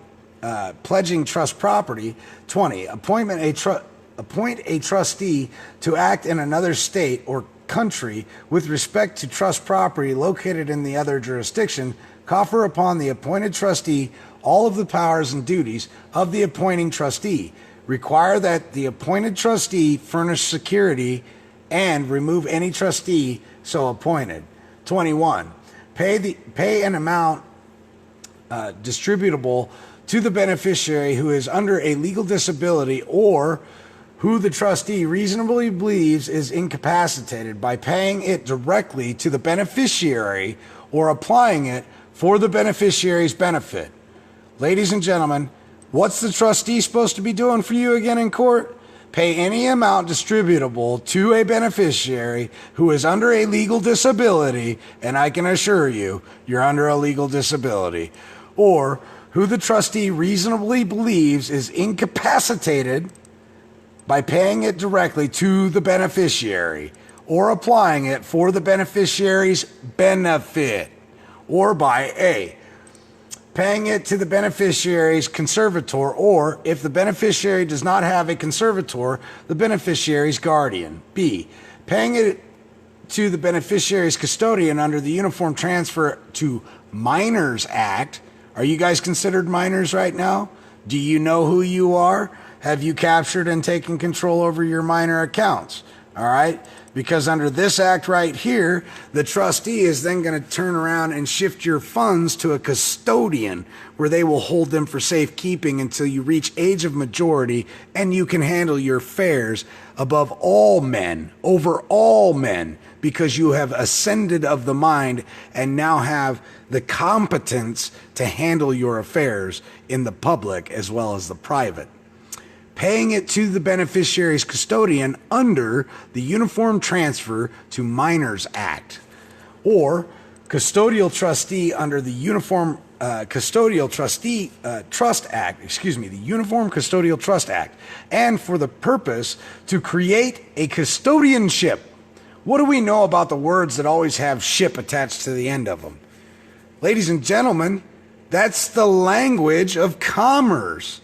pledging trust property. 20. Appoint a trustee to act in another state or country with respect to trust property located in the other jurisdiction. Confer upon the appointed trustee all of the powers and duties of the appointing trustee. Require that the appointed trustee furnish security and remove any trustee so appointed. 21. Pay an amount distributable to the beneficiary who is under a legal disability or who the trustee reasonably believes is incapacitated by paying it directly to the beneficiary or applying it for the beneficiary's benefit. Ladies and gentlemen, what's the trustee supposed to be doing for you again in court? Pay any amount distributable to a beneficiary who is under a legal disability, and I can assure you, you're under a legal disability, or who the trustee reasonably believes is incapacitated by paying it directly to the beneficiary or applying it for the beneficiary's benefit, or by A, paying it to the beneficiary's conservator, or if the beneficiary does not have a conservator, the beneficiary's guardian. B, paying it to the beneficiary's custodian under the Uniform Transfer to Minors Act. Are you guys considered minors right now? Do you know who you are? Have you captured and taken control over your minor accounts? All right. Because under this act right here, the trustee is then going to turn around and shift your funds to a custodian where they will hold them for safekeeping until you reach age of majority and you can handle your affairs above all men, over all men, because you have ascended of the mind and now have the competence to handle your affairs in the public as well as the private. Paying it to the beneficiary's custodian under the Uniform Transfer to Minors Act, or custodial trustee under the Uniform Custodial Trustee Trust Act, the Uniform Custodial Trust Act, and for the purpose to create a custodianship. What do we know about the words that always have ship attached to the end of them? Ladies and gentlemen, that's the language of commerce.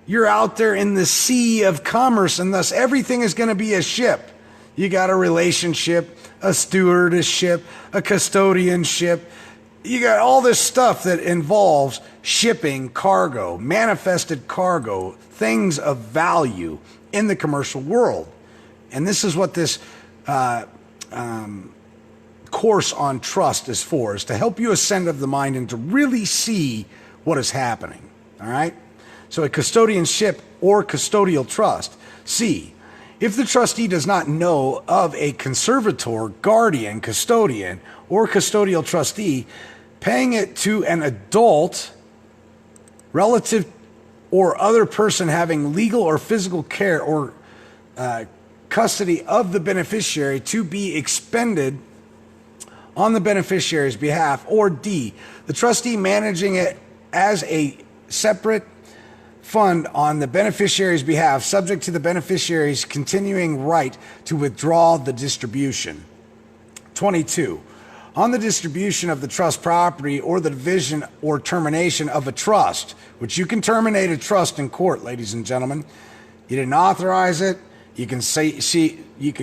You're out there in the sea of commerce, and thus everything is going to be a ship. You got a relationship, a stewardship, a custodianship. You got all this stuff that involves shipping cargo, manifested cargo, things of value in the commercial world. And this is what this course on trust is for, is to help you ascend of the mind and to really see what is happening. All right? So a custodianship or custodial trust. C, if the trustee does not know of a conservator, guardian, custodian, or custodial trustee, paying it to an adult, relative, or other person having legal or physical care or custody of the beneficiary to be expended on the beneficiary's behalf, or D, the trustee managing it as a separate fund on the beneficiary's behalf, subject to the beneficiary's continuing right to withdraw the distribution. 22. On the distribution of the trust property or the division or termination of a trust, which you can terminate a trust in court, ladies and gentlemen. You didn't authorize it. You can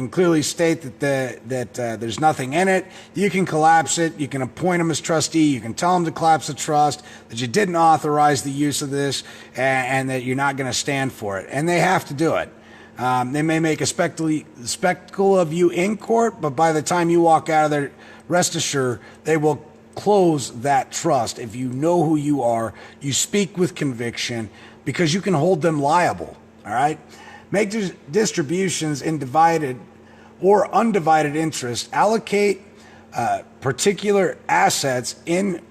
clearly state that there's nothing in it. You can collapse it. You can appoint them as trustee. You can tell them to collapse the trust, that you didn't authorize the use of this, and that you're not going to stand for it. And they have to do it. They may make a spectacle of you in court, but by the time you walk out of there, rest assured, they will close that trust. If you know who you are, you speak with conviction, because you can hold them liable. All right? Make distributions in divided or undivided interest. Allocate particular assets in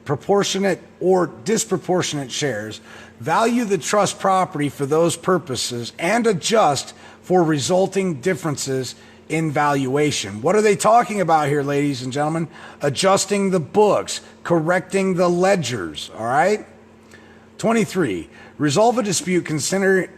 proportionate or disproportionate shares. Value the trust property for those purposes and adjust for resulting differences in valuation. What are they talking about here, ladies and gentlemen? Adjusting the books, correcting the ledgers, all right? 23. Resolve a dispute concerning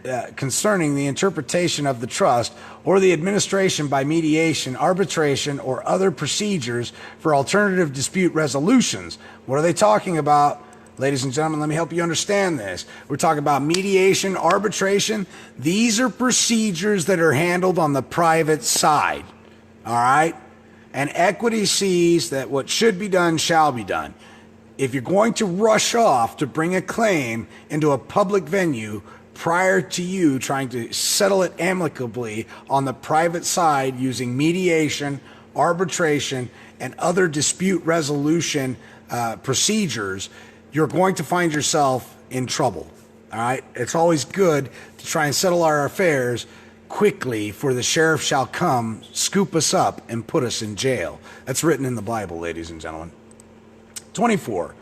the interpretation of the trust or the administration by mediation, arbitration, or other procedures for alternative dispute resolutions. What are they talking about? Ladies and gentlemen, let me help you understand this. We're talking about mediation, arbitration. These are procedures that are handled on the private side, all right? And equity sees that what should be done shall be done. If you're going to rush off to bring a claim into a public venue prior to you trying to settle it amicably on the private side using mediation, arbitration, and other dispute resolution procedures, you're going to find yourself in trouble. All right? It's always good to try and settle our affairs quickly, for the sheriff shall come, scoop us up, and put us in jail. That's written in the Bible, ladies and gentlemen. 24.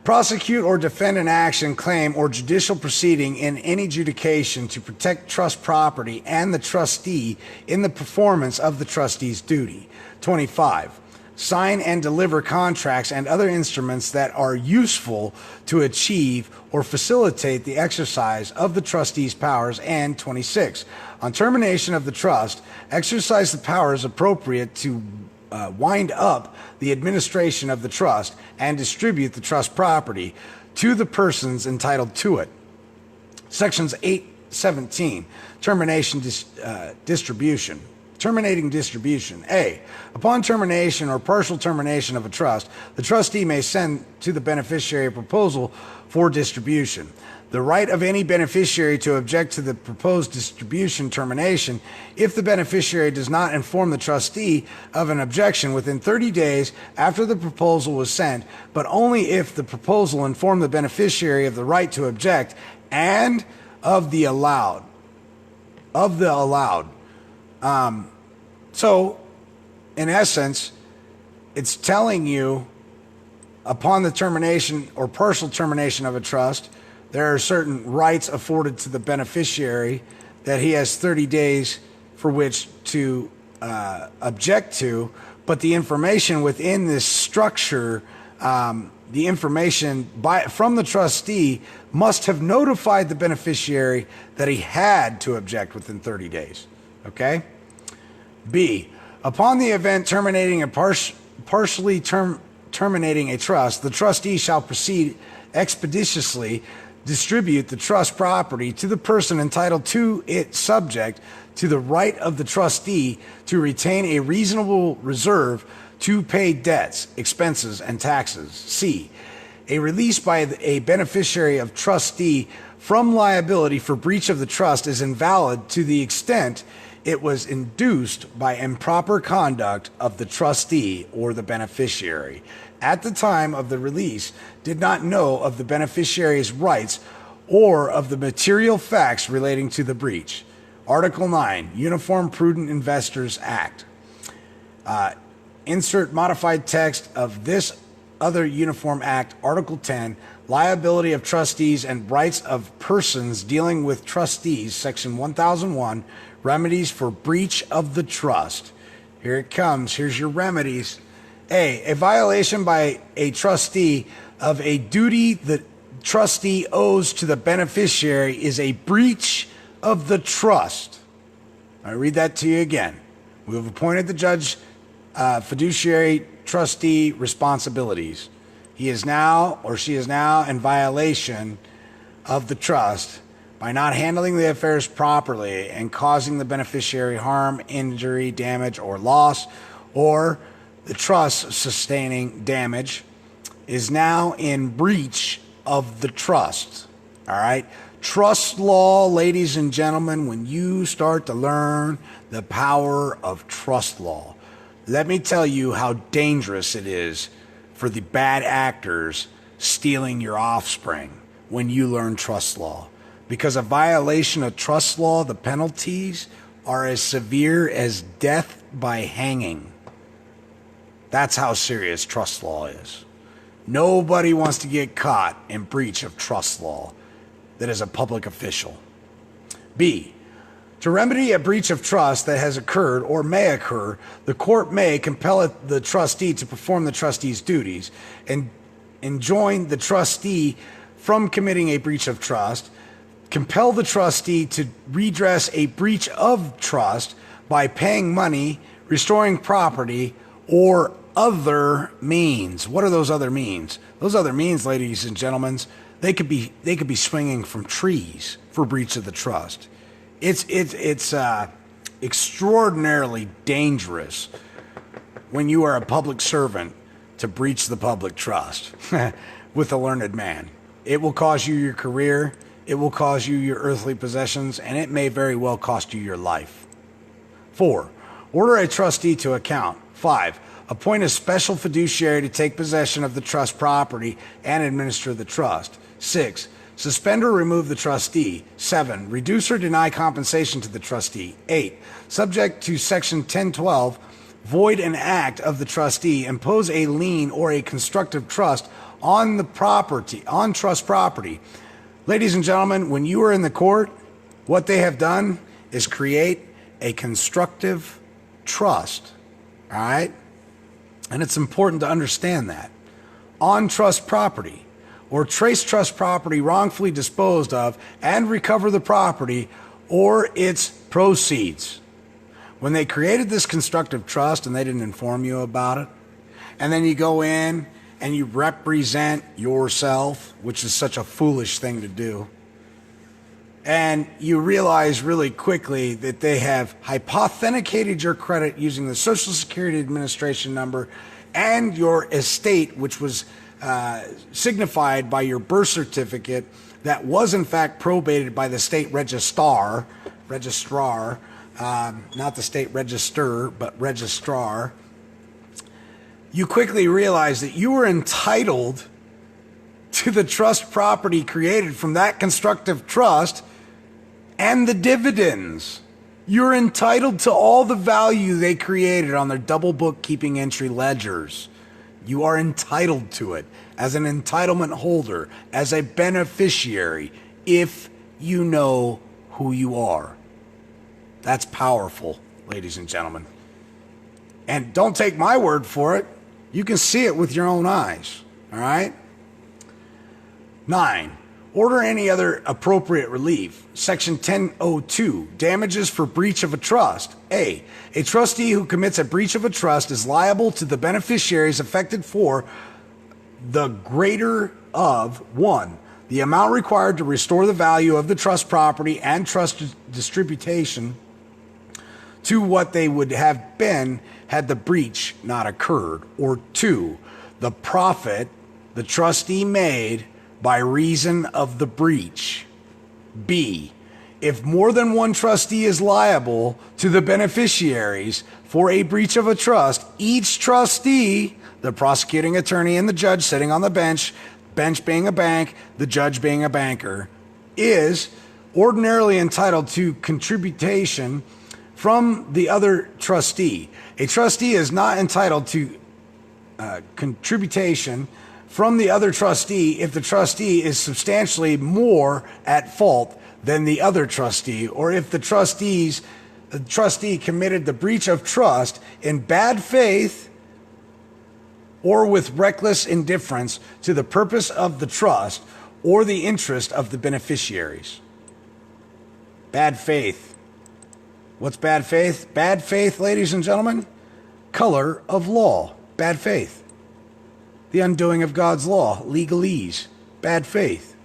Prosecute or defend an action, claim, or judicial proceeding in any adjudication to protect trust property and the trustee in the performance of the trustee's duty. 25. Sign and deliver contracts and other instruments that are useful to achieve or facilitate the exercise of the trustee's powers. And 26. On termination of the trust, exercise the powers appropriate to wind up the administration of the trust and distribute the trust property to the persons entitled to it. Sections 8:17, distribution. Terminating distribution. A, upon termination or partial termination of a trust, the trustee may send to the beneficiary a proposal for distribution. The right of any beneficiary to object to the proposed distribution termination if the beneficiary does not inform the trustee of an objection within 30 days after the proposal was sent, but only if the proposal informed the beneficiary of the right to object and of the allowed. So, in essence, it's telling you upon the termination or partial termination of a trust, there are certain rights afforded to the beneficiary that he has 30 days for which to object to, but the information within this structure, the information from the trustee must have notified the beneficiary that he had to object within 30 days. Okay? B, upon the event terminating a partially terminating a trust, the trustee shall proceed expeditiously distribute the trust property to the person entitled to it, subject to the right of the trustee to retain a reasonable reserve to pay debts, expenses, and taxes. C, a release by a beneficiary of trustee from liability for breach of the trust is invalid to the extent it was induced by improper conduct of the trustee or the beneficiary at the time of the release did not know of the beneficiary's rights or of the material facts relating to the breach. Article 9, Uniform Prudent Investors Act. Insert modified text of this other Uniform Act, Article 10, Liability of Trustees and Rights of Persons Dealing with Trustees, Section 1001, Remedies for Breach of the Trust. Here it comes. Here's your remedies. A violation by a trustee of a duty the trustee owes to the beneficiary is a breach of the trust. I read that to you again. We have appointed the judge fiduciary trustee responsibilities. He is now or she is now in violation of the trust by not handling the affairs properly and causing the beneficiary harm, injury, damage, or loss, or the trust sustaining damage, is now in breach of the trust. All right? Trust law, ladies and gentlemen, when you start to learn the power of trust law, let me tell you how dangerous it is for the bad actors stealing your offspring when you learn trust law. Because a violation of trust law, the penalties are as severe as death by hanging. That's how serious trust law is. Nobody wants to get caught in breach of trust law that is a public official. B, to remedy a breach of trust that has occurred or may occur, the court may compel the trustee to perform the trustee's duties and enjoin the trustee from committing a breach of trust, compel the trustee to redress a breach of trust by paying money, restoring property, or other means. What are those other means? Those other means, ladies and gentlemen, they could be swinging from trees for breach of the trust. It's extraordinarily dangerous when you are a public servant to breach the public trust with a learned man. It will cost you your career, it will cost you your earthly possessions, and it may very well cost you your life. 4, order a trustee to account. 5, appoint a special fiduciary to take possession of the trust property and administer the trust. 6, suspend or remove the trustee. 7, reduce or deny compensation to the trustee. 8, subject to Section 1012, void an act of the trustee, impose a lien or a constructive trust on the property, on trust property. Ladies and gentlemen, when you are in the court, what they have done is create a constructive trust. All right? And it's important to understand that. On trust property, or trace trust property wrongfully disposed of and recover the property or its proceeds. When they created this constructive trust and they didn't inform you about it, and then you go in and you represent yourself, which is such a foolish thing to do, and you realize really quickly that they have hypothecated your credit using the Social Security Administration number and your estate, which was signified by your birth certificate that was in fact probated by the state registrar, not the state register, but registrar, you quickly realize that you were entitled to the trust property created from that constructive trust and the dividends. You're entitled to all the value they created on their double bookkeeping entry ledgers. You are entitled to it as an entitlement holder, as a beneficiary, if you know who you are. That's powerful, ladies and gentlemen. And don't take my word for it. You can see it with your own eyes, all right? 9, order any other appropriate relief. Section 1002, damages for breach of a trust. A trustee who commits a breach of a trust is liable to the beneficiaries affected for the greater of 1, the amount required to restore the value of the trust property and trust distribution to what they would have been had the breach not occurred, or 2, the profit the trustee made by reason of the breach. B, if more than one trustee is liable to the beneficiaries for a breach of a trust, each trustee, the prosecuting attorney and the judge sitting on the bench being a bank, the judge being a banker, is ordinarily entitled to contribution from the other trustee. A trustee is not entitled to contribution from the other trustee if the trustee is substantially more at fault than the other trustee, or if the trustee committed the breach of trust in bad faith or with reckless indifference to the purpose of the trust or the interest of the beneficiaries. Bad faith. What's bad faith? Bad faith, ladies and gentlemen, color of law. Bad faith. The undoing of God's law. Legalese. Bad faith.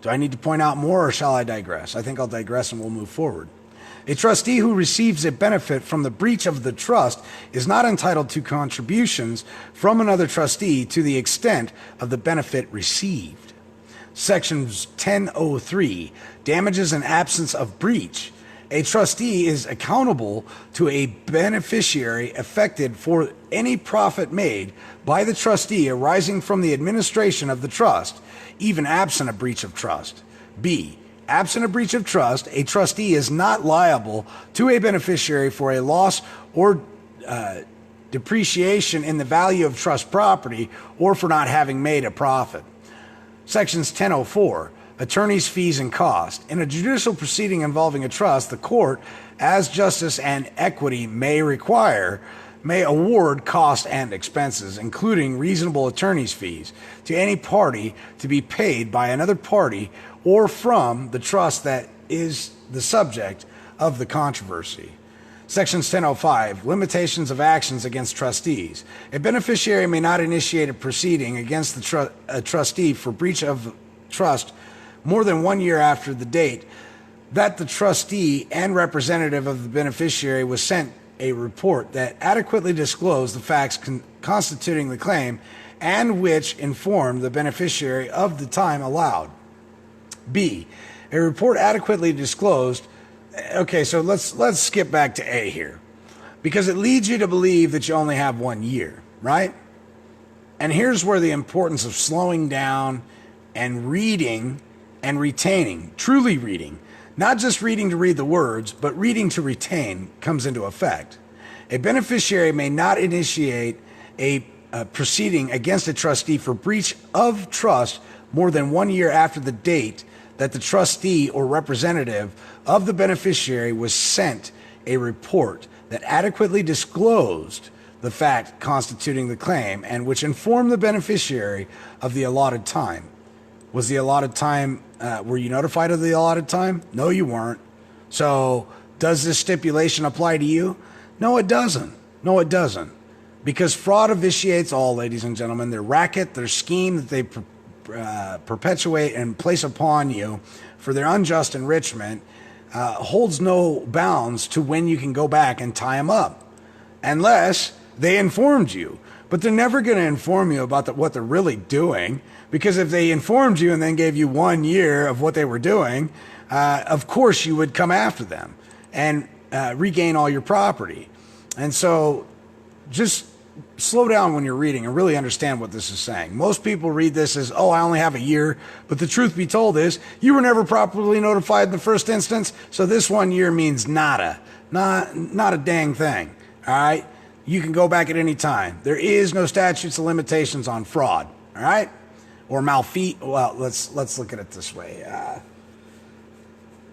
Do I need to point out more, or shall I digress? I think I'll digress and we'll move forward. A trustee who receives a benefit from the breach of the trust is not entitled to contributions from another trustee to the extent of the benefit received. Sections 1003, damages in absence of breach. A trustee is accountable to a beneficiary affected for any profit made by the trustee arising from the administration of the trust, even absent a breach of trust. B, absent a breach of trust, a trustee is not liable to a beneficiary for a loss or depreciation in the value of trust property, or for not having made a profit. Sections 1004, attorney's fees and cost. In a judicial proceeding involving a trust, the court, as justice and equity may require, may award costs and expenses, including reasonable attorney's fees, to any party to be paid by another party or from the trust that is the subject of the controversy. Sections 1005, limitations of actions against trustees. A beneficiary may not initiate a proceeding against a trustee for breach of trust more than 1 year after the date that the trustee and representative of the beneficiary was sent a report that adequately disclosed the facts constituting the claim and which informed the beneficiary of the time allowed. B, a report adequately disclosed. Okay, so let's skip back to A here, because it leads you to believe that you only have 1 year, right? And here's where the importance of slowing down and reading and retaining, truly reading, not just reading to read the words, but reading to retain, comes into effect. A beneficiary may not initiate a proceeding against a trustee for breach of trust more than 1 year after the date that the trustee or representative of the beneficiary was sent a report that adequately disclosed the fact constituting the claim and which informed the beneficiary of the allotted time. Was the allotted time, were you notified of the allotted time? No, you weren't. So does this stipulation apply to you? No, it doesn't. No, it doesn't. Because fraud vitiates all, ladies and gentlemen. Their racket, their scheme that they perpetuate and place upon you for their unjust enrichment holds no bounds to when you can go back and tie them up. Unless they informed you. But they're never going to inform you about what they're really doing, because if they informed you and then gave you 1 year of what they were doing, of course you would come after them and regain all your property. And so just slow down when you're reading and really understand what this is saying. Most people read this as, oh, I only have a year. But the truth be told is you were never properly notified in the first instance. So this 1 year means nada, not a dang thing. All right. You can go back at any time. There is no statutes of limitations on fraud. All right. Or malfeasance. Well, let's look at it this way.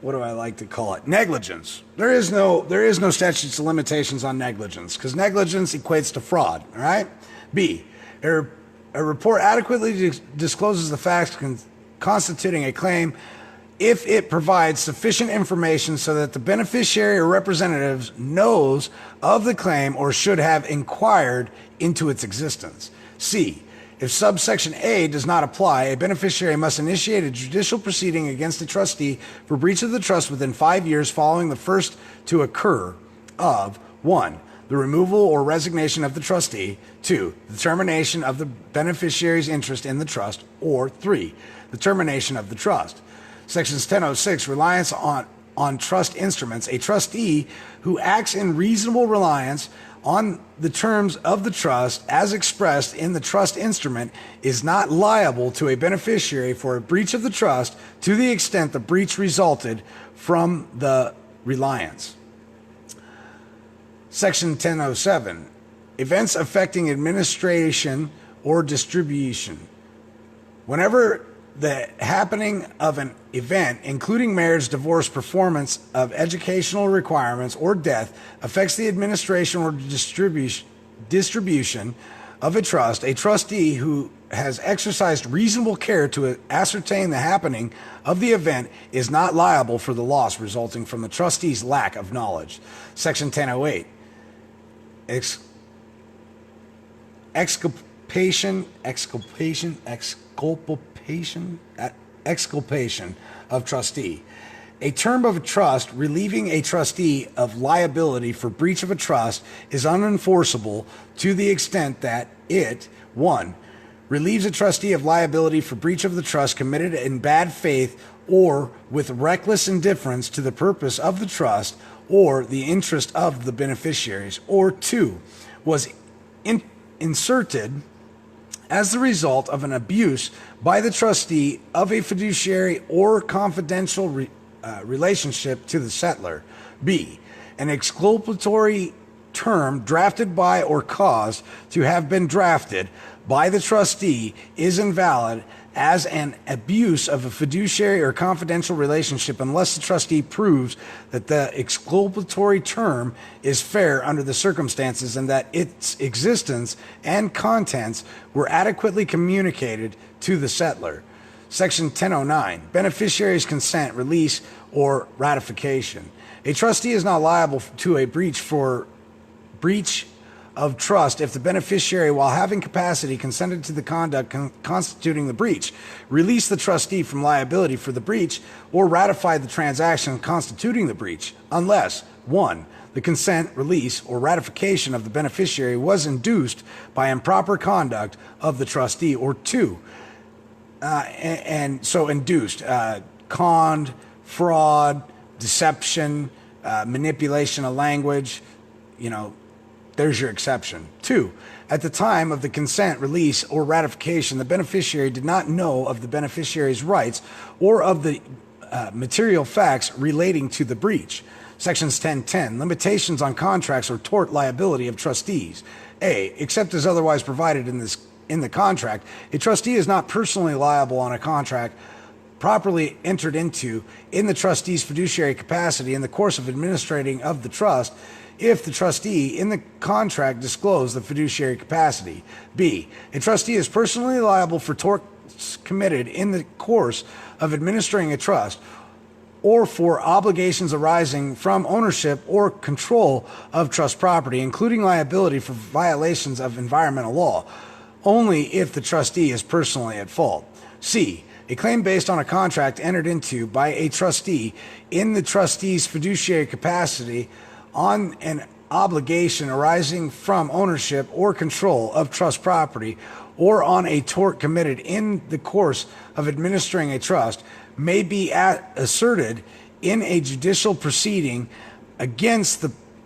What do I like to call it? Negligence. There is no statutes of limitations on negligence, because negligence equates to fraud. All right. B, a report adequately discloses the facts constituting a claim if it provides sufficient information so that the beneficiary or representative knows of the claim or should have inquired into its existence. C, if subsection A does not apply, a beneficiary must initiate a judicial proceeding against a trustee for breach of the trust within 5 years following the first to occur of 1, the removal or resignation of the trustee, 2, the termination of the beneficiary's interest in the trust, or 3, the termination of the trust. Sections 1006, reliance on trust instruments. A trustee who acts in reasonable reliance on the terms of the trust as expressed in the trust instrument is not liable to a beneficiary for a breach of the trust to the extent the breach resulted from the reliance. Section 1007, events affecting administration or distribution. Whenever the happening of an event, including marriage, divorce, performance of educational requirements, or death, affects the administration or distribution of a trust, a trustee who has exercised reasonable care to ascertain the happening of the event is not liable for the loss resulting from the trustee's lack of knowledge. Section 1008, exculpation of trustee. A term of a trust relieving a trustee of liability for breach of a trust is unenforceable to the extent that it, 1, relieves a trustee of liability for breach of the trust committed in bad faith or with reckless indifference to the purpose of the trust or the interest of the beneficiaries, or 2, was inserted as the result of an abuse by the trustee of a fiduciary or confidential relationship to the settlor. B, an exculpatory term drafted by or caused to have been drafted by the trustee is invalid as an abuse of a fiduciary or confidential relationship unless the trustee proves that the exculpatory term is fair under the circumstances and that its existence and contents were adequately communicated to the settlor. Section 1009, beneficiary's consent, release, or ratification. A trustee is not liable to a breach of trust if the beneficiary, while having capacity, consented to the conduct constituting the breach, released the trustee from liability for the breach, or ratified the transaction constituting the breach, unless 1, the consent, release, or ratification of the beneficiary was induced by improper conduct of the trustee, or 2, and so induced, conned, fraud, deception, manipulation of language, there's your exception. 2, at the time of the consent, release, or ratification, the beneficiary did not know of the beneficiary's rights or of the material facts relating to the breach. Sections 1010, limitations on contracts or tort liability of trustees. A, except as otherwise provided in the contract, a trustee is not personally liable on a contract properly entered into in the trustee's fiduciary capacity in the course of administrating of the trust if the trustee in the contract disclosed the fiduciary capacity. B, a trustee is personally liable for torts committed in the course of administering a trust or for obligations arising from ownership or control of trust property, including liability for violations of environmental law, only if the trustee is personally at fault. C, a claim based on a contract entered into by a trustee in the trustee's fiduciary capacity on an obligation arising from ownership or control of trust property, or on a tort committed in the course of administering a trust, may be asserted in a judicial proceeding against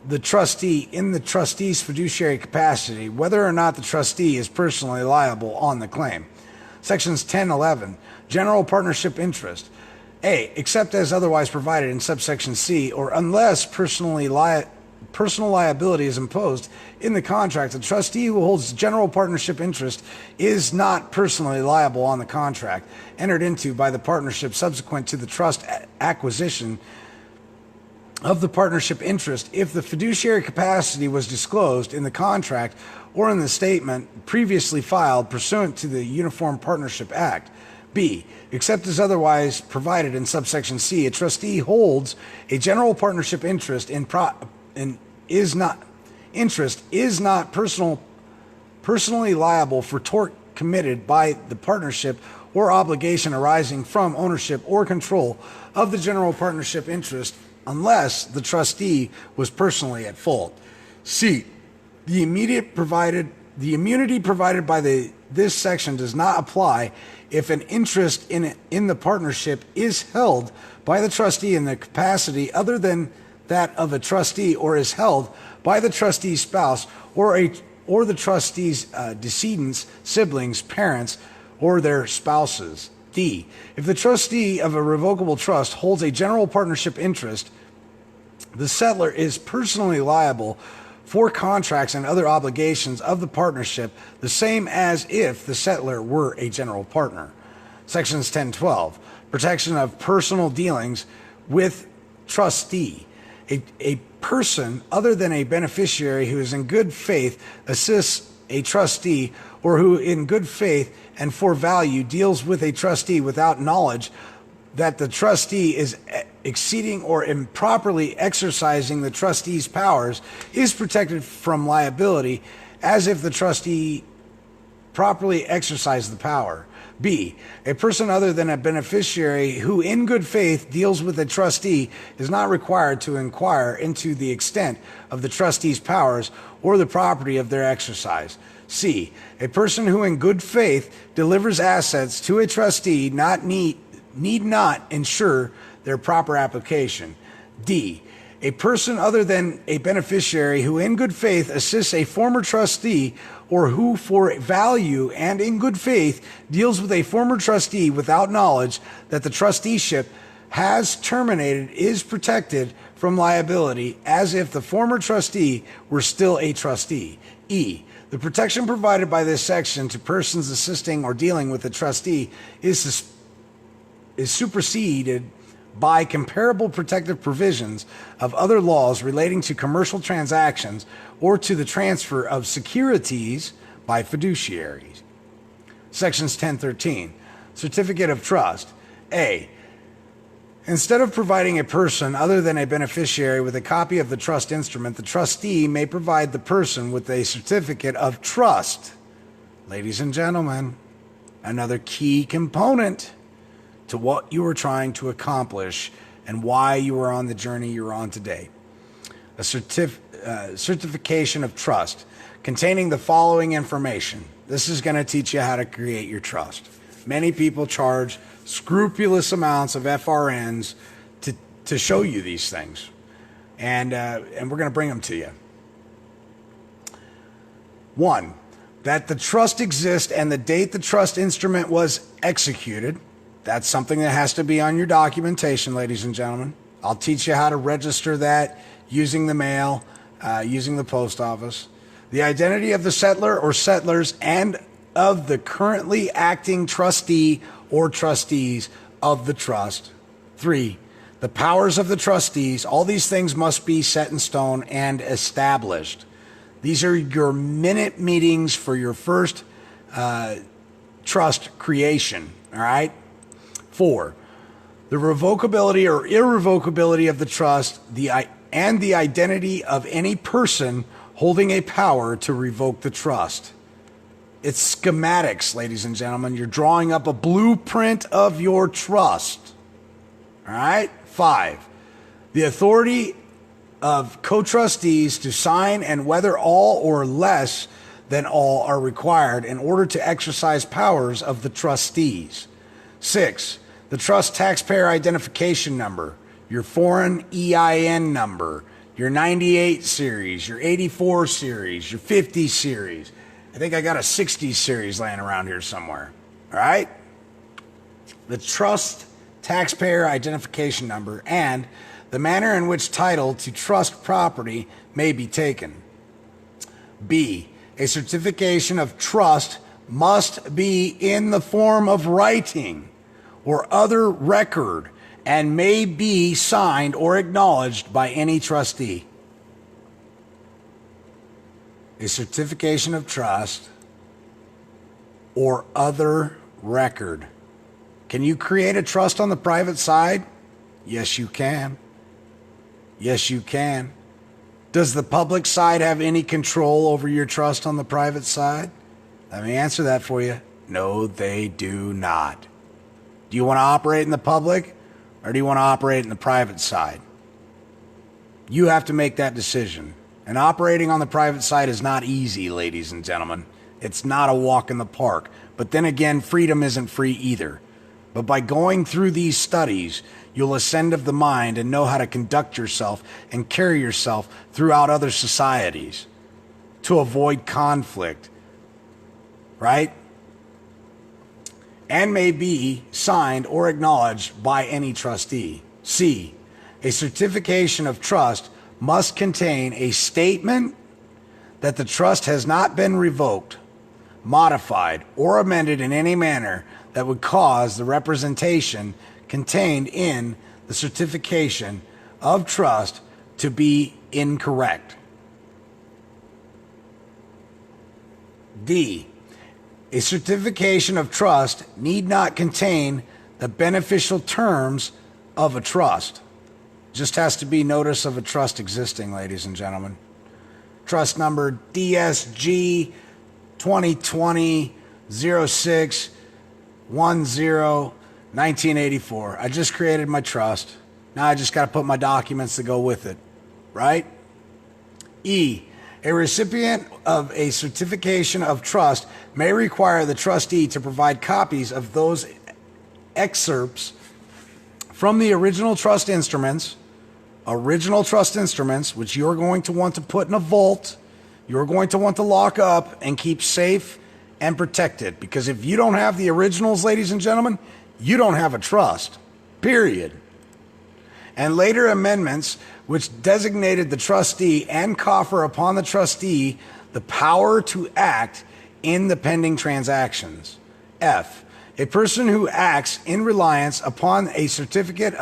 the trustee in the trustee's fiduciary capacity, whether or not the trustee is personally liable on the claim. Sections 10-11, general partnership interest. A, except as otherwise provided in subsection C, or unless personal liability is imposed in the contract, the trustee who holds general partnership interest is not personally liable on the contract entered into by the partnership subsequent to the trust acquisition of the partnership interest if the fiduciary capacity was disclosed in the contract or in the statement previously filed pursuant to the Uniform Partnership Act. B, except as otherwise provided in subsection C, a trustee holds a general partnership interest is not personally liable for tort committed by the partnership or obligation arising from ownership or control of the general partnership interest unless the trustee was personally at fault. C, the immunity provided by this section does not apply if an interest in the partnership is held by the trustee in the capacity other than that of a trustee, or is held by the trustee's spouse or the trustee's decedent's siblings, parents, or their spouses. D, if the trustee of a revocable trust holds a general partnership interest, the settlor is personally liable for contracts and other obligations of the partnership, the same as if the settlor were a general partner. Sections 10-12, protection of personal dealings with trustee. A person other than a beneficiary who is in good faith assists a trustee, or who in good faith and for value deals with a trustee without knowledge that the trustee is exceeding or improperly exercising the trustee's powers, is protected from liability as if the trustee properly exercised the power. B, a person other than a beneficiary who in good faith deals with a trustee is not required to inquire into the extent of the trustee's powers or the property of their exercise. C, a person who in good faith delivers assets to a trustee need not ensure their proper application. D, a person other than a beneficiary who in good faith assists a former trustee, or who for value and in good faith deals with a former trustee without knowledge that the trusteeship has terminated, is protected from liability as if the former trustee were still a trustee. E, the protection provided by this section to persons assisting or dealing with the trustee is superseded by comparable protective provisions of other laws relating to commercial transactions or to the transfer of securities by fiduciaries. Sections 10-13, certificate of trust. A, instead of providing a person other than a beneficiary with a copy of the trust instrument, the trustee may provide the person with a certificate of trust. Ladies and gentlemen, another key component to what you are trying to accomplish and why you are on the journey you're on today. A certification of trust containing the following information. This is going to teach you how to create your trust. Many people charge scrupulous amounts of FRNs to show you these things, and we're going to bring them to you. 1, that the trust exists and the date the trust instrument was executed. That's something that has to be on your documentation, ladies and gentlemen. I'll teach you how to register that using the mail, using the post office. The identity of the settlor or settlors and of the currently acting trustee or trustees of the trust. 3, the powers of the trustees. All these things must be set in stone and established. These are your minute meetings for your first trust creation, all right? 4, the revocability or irrevocability of the trust and the identity of any person holding a power to revoke the trust. It's schematics, ladies and gentlemen. You're drawing up a blueprint of your trust. All right? 5, the authority of co-trustees to sign and whether all or less than all are required in order to exercise powers of the trustees. 6. The trust taxpayer identification number, your foreign EIN number, your 98 series, your 84 series, your 50 series. I think I got a 60 series laying around here somewhere. All right? The trust taxpayer identification number and the manner in which title to trust property may be taken. B. A certification of trust must be in the form of writing or other record and may be signed or acknowledged by any trustee. A certification of trust or other record. Can you create a trust on the private side? Yes, you can. Yes, you can. Does the public side have any control over your trust on the private side? Let me answer that for you. No, they do not. Do you want to operate in the public or do you want to operate in the private side? You have to make that decision. And operating on the private side is not easy, ladies and gentlemen. It's not a walk in the park. But then again, freedom isn't free either. But by going through these studies, you'll ascend of the mind and know how to conduct yourself and carry yourself throughout other societies to avoid conflict, right? And may be signed or acknowledged by any trustee. C. A certification of trust must contain a statement that the trust has not been revoked, modified, or amended in any manner that would cause the representation contained in the certification of trust to be incorrect. D. A certification of trust need not contain the beneficial terms of a trust. Just has to be notice of a trust existing, ladies and gentlemen. Trust number DSG 2020-06-10 1984. I just created my trust. Now I just got to put my documents to go with it, right? E. A recipient of a certification of trust may require the trustee to provide copies of those excerpts from the original trust instruments, which you're going to want to put in a vault, you're going to want to lock up and keep safe and protected. Because if you don't have the originals, ladies and gentlemen, you don't have a trust, period. And later amendments which designated the trustee and confer upon the trustee the power to act in the pending transactions. F. A person who acts in reliance upon a certification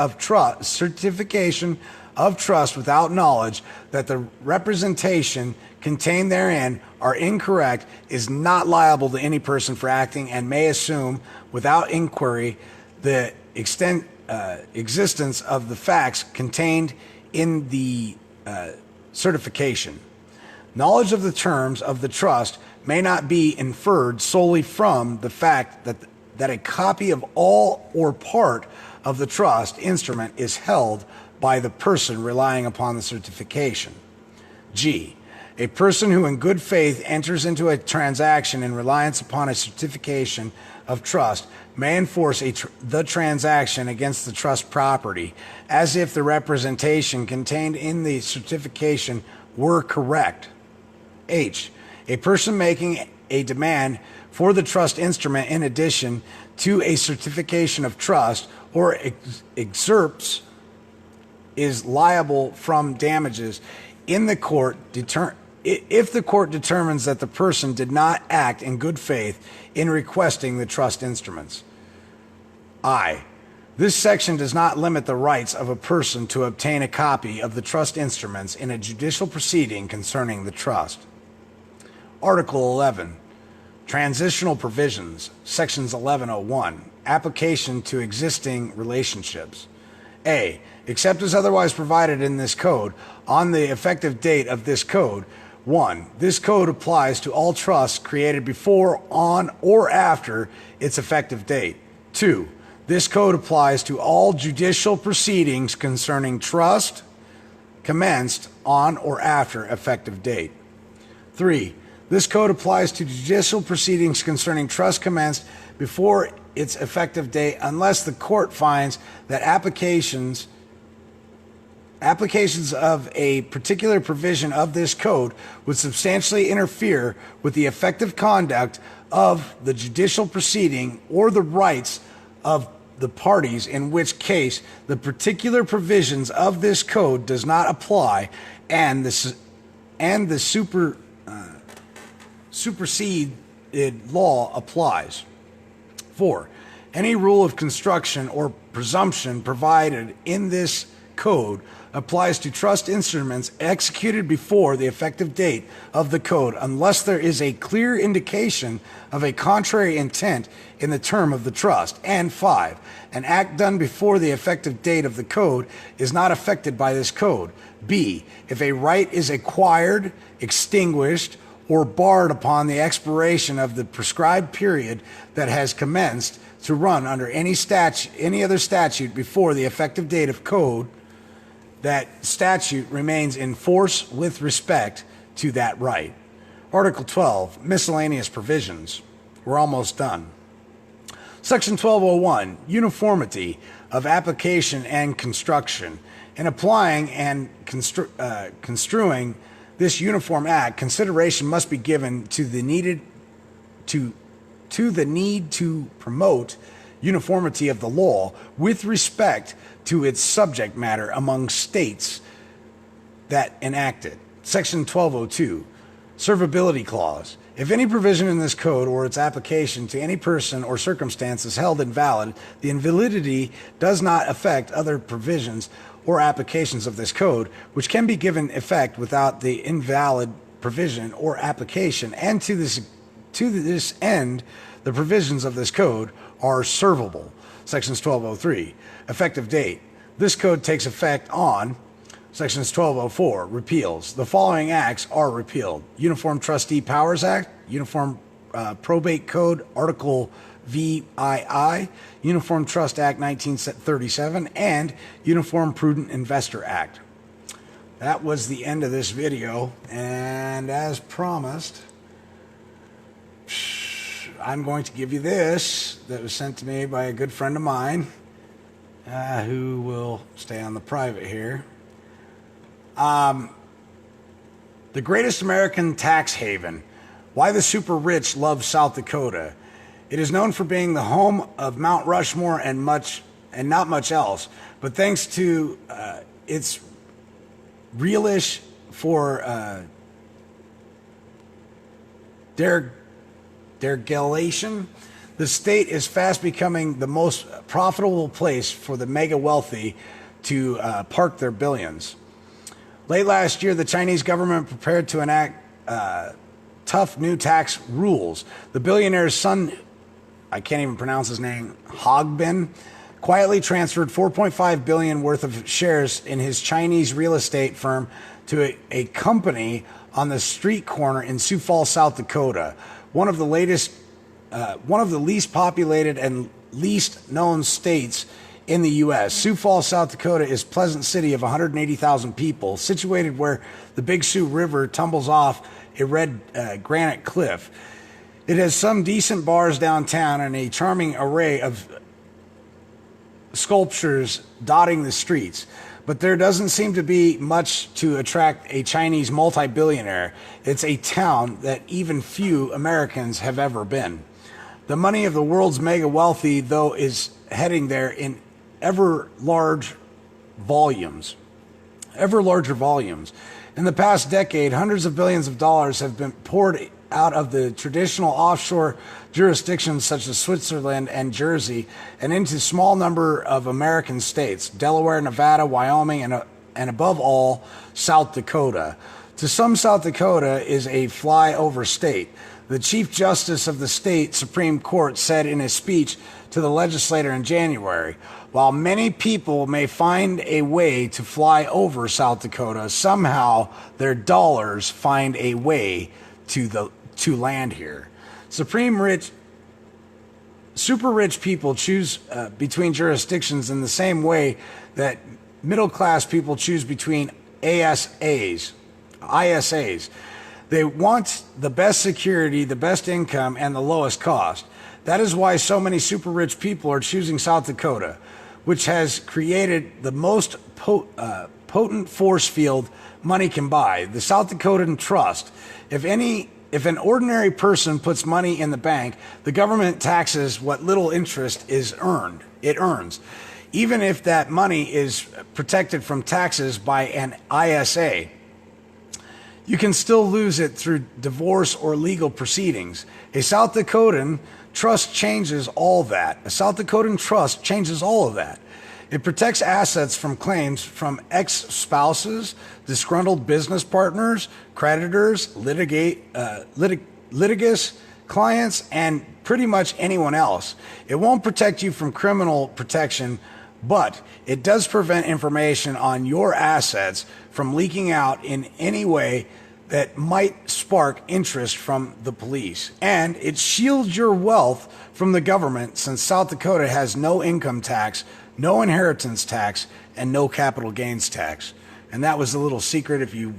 of trust without knowledge that the representation contained therein are incorrect is not liable to any person for acting and may assume without inquiry the existence of the facts contained in the certification. Knowledge of the terms of the trust may not be inferred solely from the fact that a copy of all or part of the trust instrument is held by the person relying upon the certification. G. A person who in good faith enters into a transaction in reliance upon a certification of trust may enforce the transaction against the trust property as if the representation contained in the certification were correct. H. A person making a demand for the trust instrument in addition to a certification of trust or excerpts is liable from damages in the court if the court determines that the person did not act in good faith in requesting the trust instruments. I. This section does not limit the rights of a person to obtain a copy of the trust instruments in a judicial proceeding concerning the trust. Article 11. Transitional provisions, sections 1101, application to existing relationships. A. Except as otherwise provided in this code, on the effective date of this code, 1. This code applies to all trusts created before, on, or after its effective date. 2. This code applies to all judicial proceedings concerning trust, commenced on or after effective date. 3. This code applies to judicial proceedings concerning trust commenced before its effective date unless the court finds that applications of a particular provision of this code would substantially interfere with the effective conduct of the judicial proceeding or the rights of the parties, in which case the particular provisions of this code does not apply and the superseded law applies. 4. Any rule of construction or presumption provided in this code applies to trust instruments executed before the effective date of the code unless there is a clear indication of a contrary intent in the term of the trust. And 5. An act done before the effective date of the code is not affected by this code. B. If a right is acquired, extinguished, or barred upon the expiration of the prescribed period that has commenced to run under any other statute before the effective date of code, that statute remains in force with respect to that right. Article 12, Miscellaneous Provisions. We're almost done. Section 1201, Uniformity of Application and Construction. In applying and construing this Uniform Act, consideration must be given to the need to promote uniformity of the law with respect to its subject matter among states that enact it. Section 1202, Servability Clause. If any provision in this code or its application to any person or circumstance is held invalid, the invalidity does not affect other provisions or applications of this code, which can be given effect without the invalid provision or application, and to this end, the provisions of this code are servable. Sections 1203, Effective Date. This code takes effect on Sections 1204, Repeals. The following acts are repealed: Uniform Trustee Powers Act, Uniform Probate Code, Article VII, Uniform Trust Act 1937, and Uniform Prudent Investor Act. That was the end of this video, and as promised, I'm going to give you this that was sent to me by a good friend of mine who will stay on the private here. The greatest American tax haven. Why the super rich love South Dakota. It is known for being the home of Mount Rushmore and not much else. But thanks to its relish for deregulation, the state is fast becoming the most profitable place for the mega wealthy to park their billions. Late last year, the Chinese government prepared to enact tough new tax rules. The billionaire's son, I can't even pronounce his name, Hogbin, quietly transferred $4.5 billion worth of shares in his Chinese real estate firm to a company on the street corner in Sioux Falls, South Dakota, one of the least populated and least known states in the U.S. Sioux Falls, South Dakota is a pleasant city of 180,000 people, situated where the Big Sioux River tumbles off a red granite cliff. It has some decent bars downtown and a charming array of sculptures dotting the streets. But there doesn't seem to be much to attract a Chinese multi-billionaire. It's a town that even few Americans have ever been. The money of the world's mega wealthy, though, is heading there in ever larger volumes. In the past decade, hundreds of billions of dollars have been poured out of the traditional offshore jurisdictions such as Switzerland and Jersey and into a small number of American states: Delaware, Nevada, Wyoming, and above all, South Dakota. To some, South Dakota is a flyover state. The Chief Justice of the state Supreme Court said in a speech to the legislature in January, while many people may find a way to fly over South Dakota, somehow their dollars find a way to land here. Super rich people choose between jurisdictions in the same way that middle class people choose between ISAs. They want the best security, the best income, and the lowest cost. That is why so many super rich people are choosing South Dakota, which has created the most potent force field money can buy, the South Dakotan Trust. If an ordinary person puts money in the bank, the government taxes what little interest it earns. Even if that money is protected from taxes by an ISA, you can still lose it through divorce or legal proceedings. A South Dakotan trust changes all that. A South Dakotan trust changes all of that. It protects assets from claims from ex-spouses, disgruntled business partners, creditors, litigious clients, and pretty much anyone else. It won't protect you from criminal protection, but it does prevent information on your assets from leaking out in any way that might spark interest from the police. And it shields your wealth from the government, since South Dakota has no income tax, no inheritance tax, and no capital gains tax. And that was a little secret, if you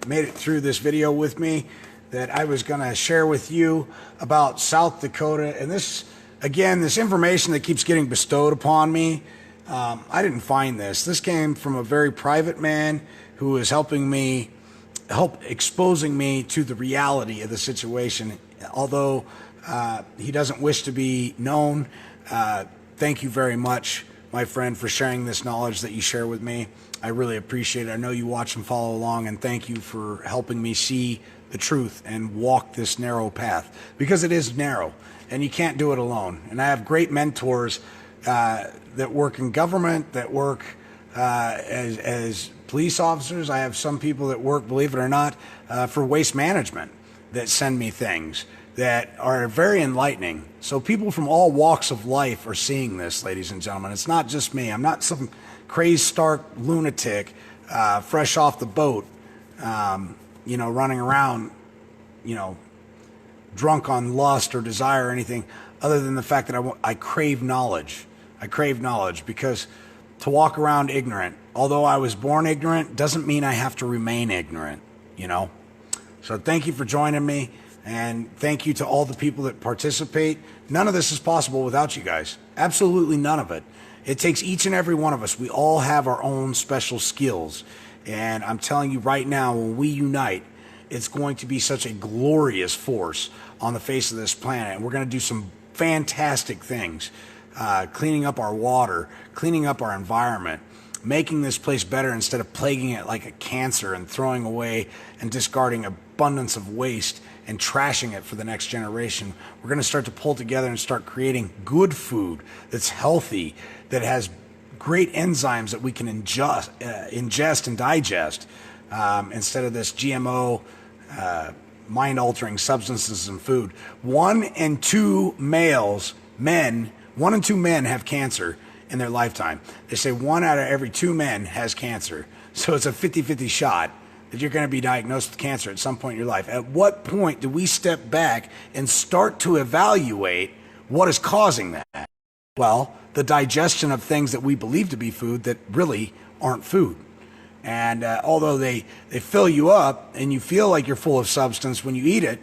made it through this video with me, that I was going to share with you about South Dakota. And this, again, this information that keeps getting bestowed upon me, I didn't find this. This came from a very private man who is helping me, exposing me to the reality of the situation. Although he doesn't wish to be known, thank you very much, my friend, for sharing this knowledge that you share with me. I really appreciate it. I know you watch and follow along, and thank you for helping me see the truth and walk this narrow path, because it is narrow and you can't do it alone. And I have great mentors that work in government, that work as police officers. I have some people that work, believe it or not, for waste management, that send me things that are very enlightening. So people from all walks of life are seeing this, ladies and gentlemen. It's not just me. I'm not some crazed stark lunatic fresh off the boat, running around, drunk on lust or desire or anything, other than the fact that I crave knowledge. I crave knowledge, because to walk around ignorant, although I was born ignorant, doesn't mean I have to remain ignorant, So thank you for joining me, and thank you to all the people that participate. None of this is possible without you guys. Absolutely none of it. It takes each and every one of us. We all have our own special skills. And I'm telling you right now, when we unite, it's going to be such a glorious force on the face of this planet. And we're going to do some fantastic things, cleaning up our water, cleaning up our environment, making this place better instead of plaguing it like a cancer and throwing away and discarding abundance of waste and trashing it for the next generation. We're going to start to pull together and start creating good food that's healthy, that has great enzymes that we can ingest and digest, instead of this GMO, mind-altering substances in food. 1 in 2 men have cancer in their lifetime. They say 1 out of every 2 men has cancer. So it's a 50-50 shot that you're going to be diagnosed with cancer at some point in your life. At what point do we step back and start to evaluate what is causing that? Well, the digestion of things that we believe to be food that really aren't food. And although they fill you up and you feel like you're full of substance when you eat it,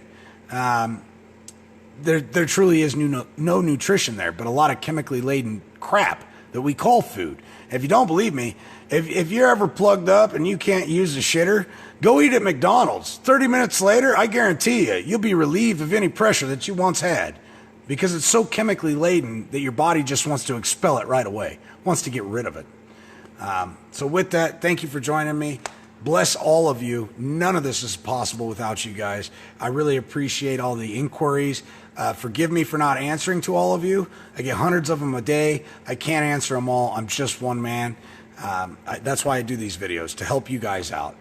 there truly is no nutrition there, but a lot of chemically laden crap that we call food. If you don't believe me, if you're ever plugged up and you can't use the shitter, go eat at McDonald's. 30 minutes later, I guarantee you'll be relieved of any pressure that you once had, because it's so chemically laden that your body just wants to expel it right away, wants to get rid of it. So with that, thank you for joining me. Bless all of you. None of this is possible without you guys. I really appreciate all the inquiries. Forgive me for not answering to all of you. I get hundreds of them a day. I can't answer them all. I'm just one man. That's why I do these videos, to help you guys out.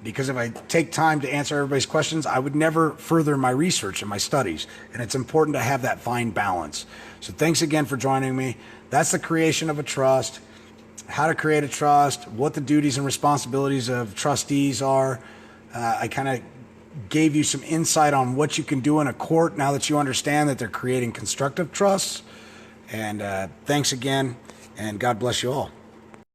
Because if I take time to answer everybody's questions, I would never further my research and my studies. And it's important to have that fine balance. So thanks again for joining me. That's the creation of a trust, how to create a trust, what the duties and responsibilities of trustees are. I kind of gave you some insight on what you can do in a court now that you understand that they're creating constructive trusts. And thanks again, and God bless you all.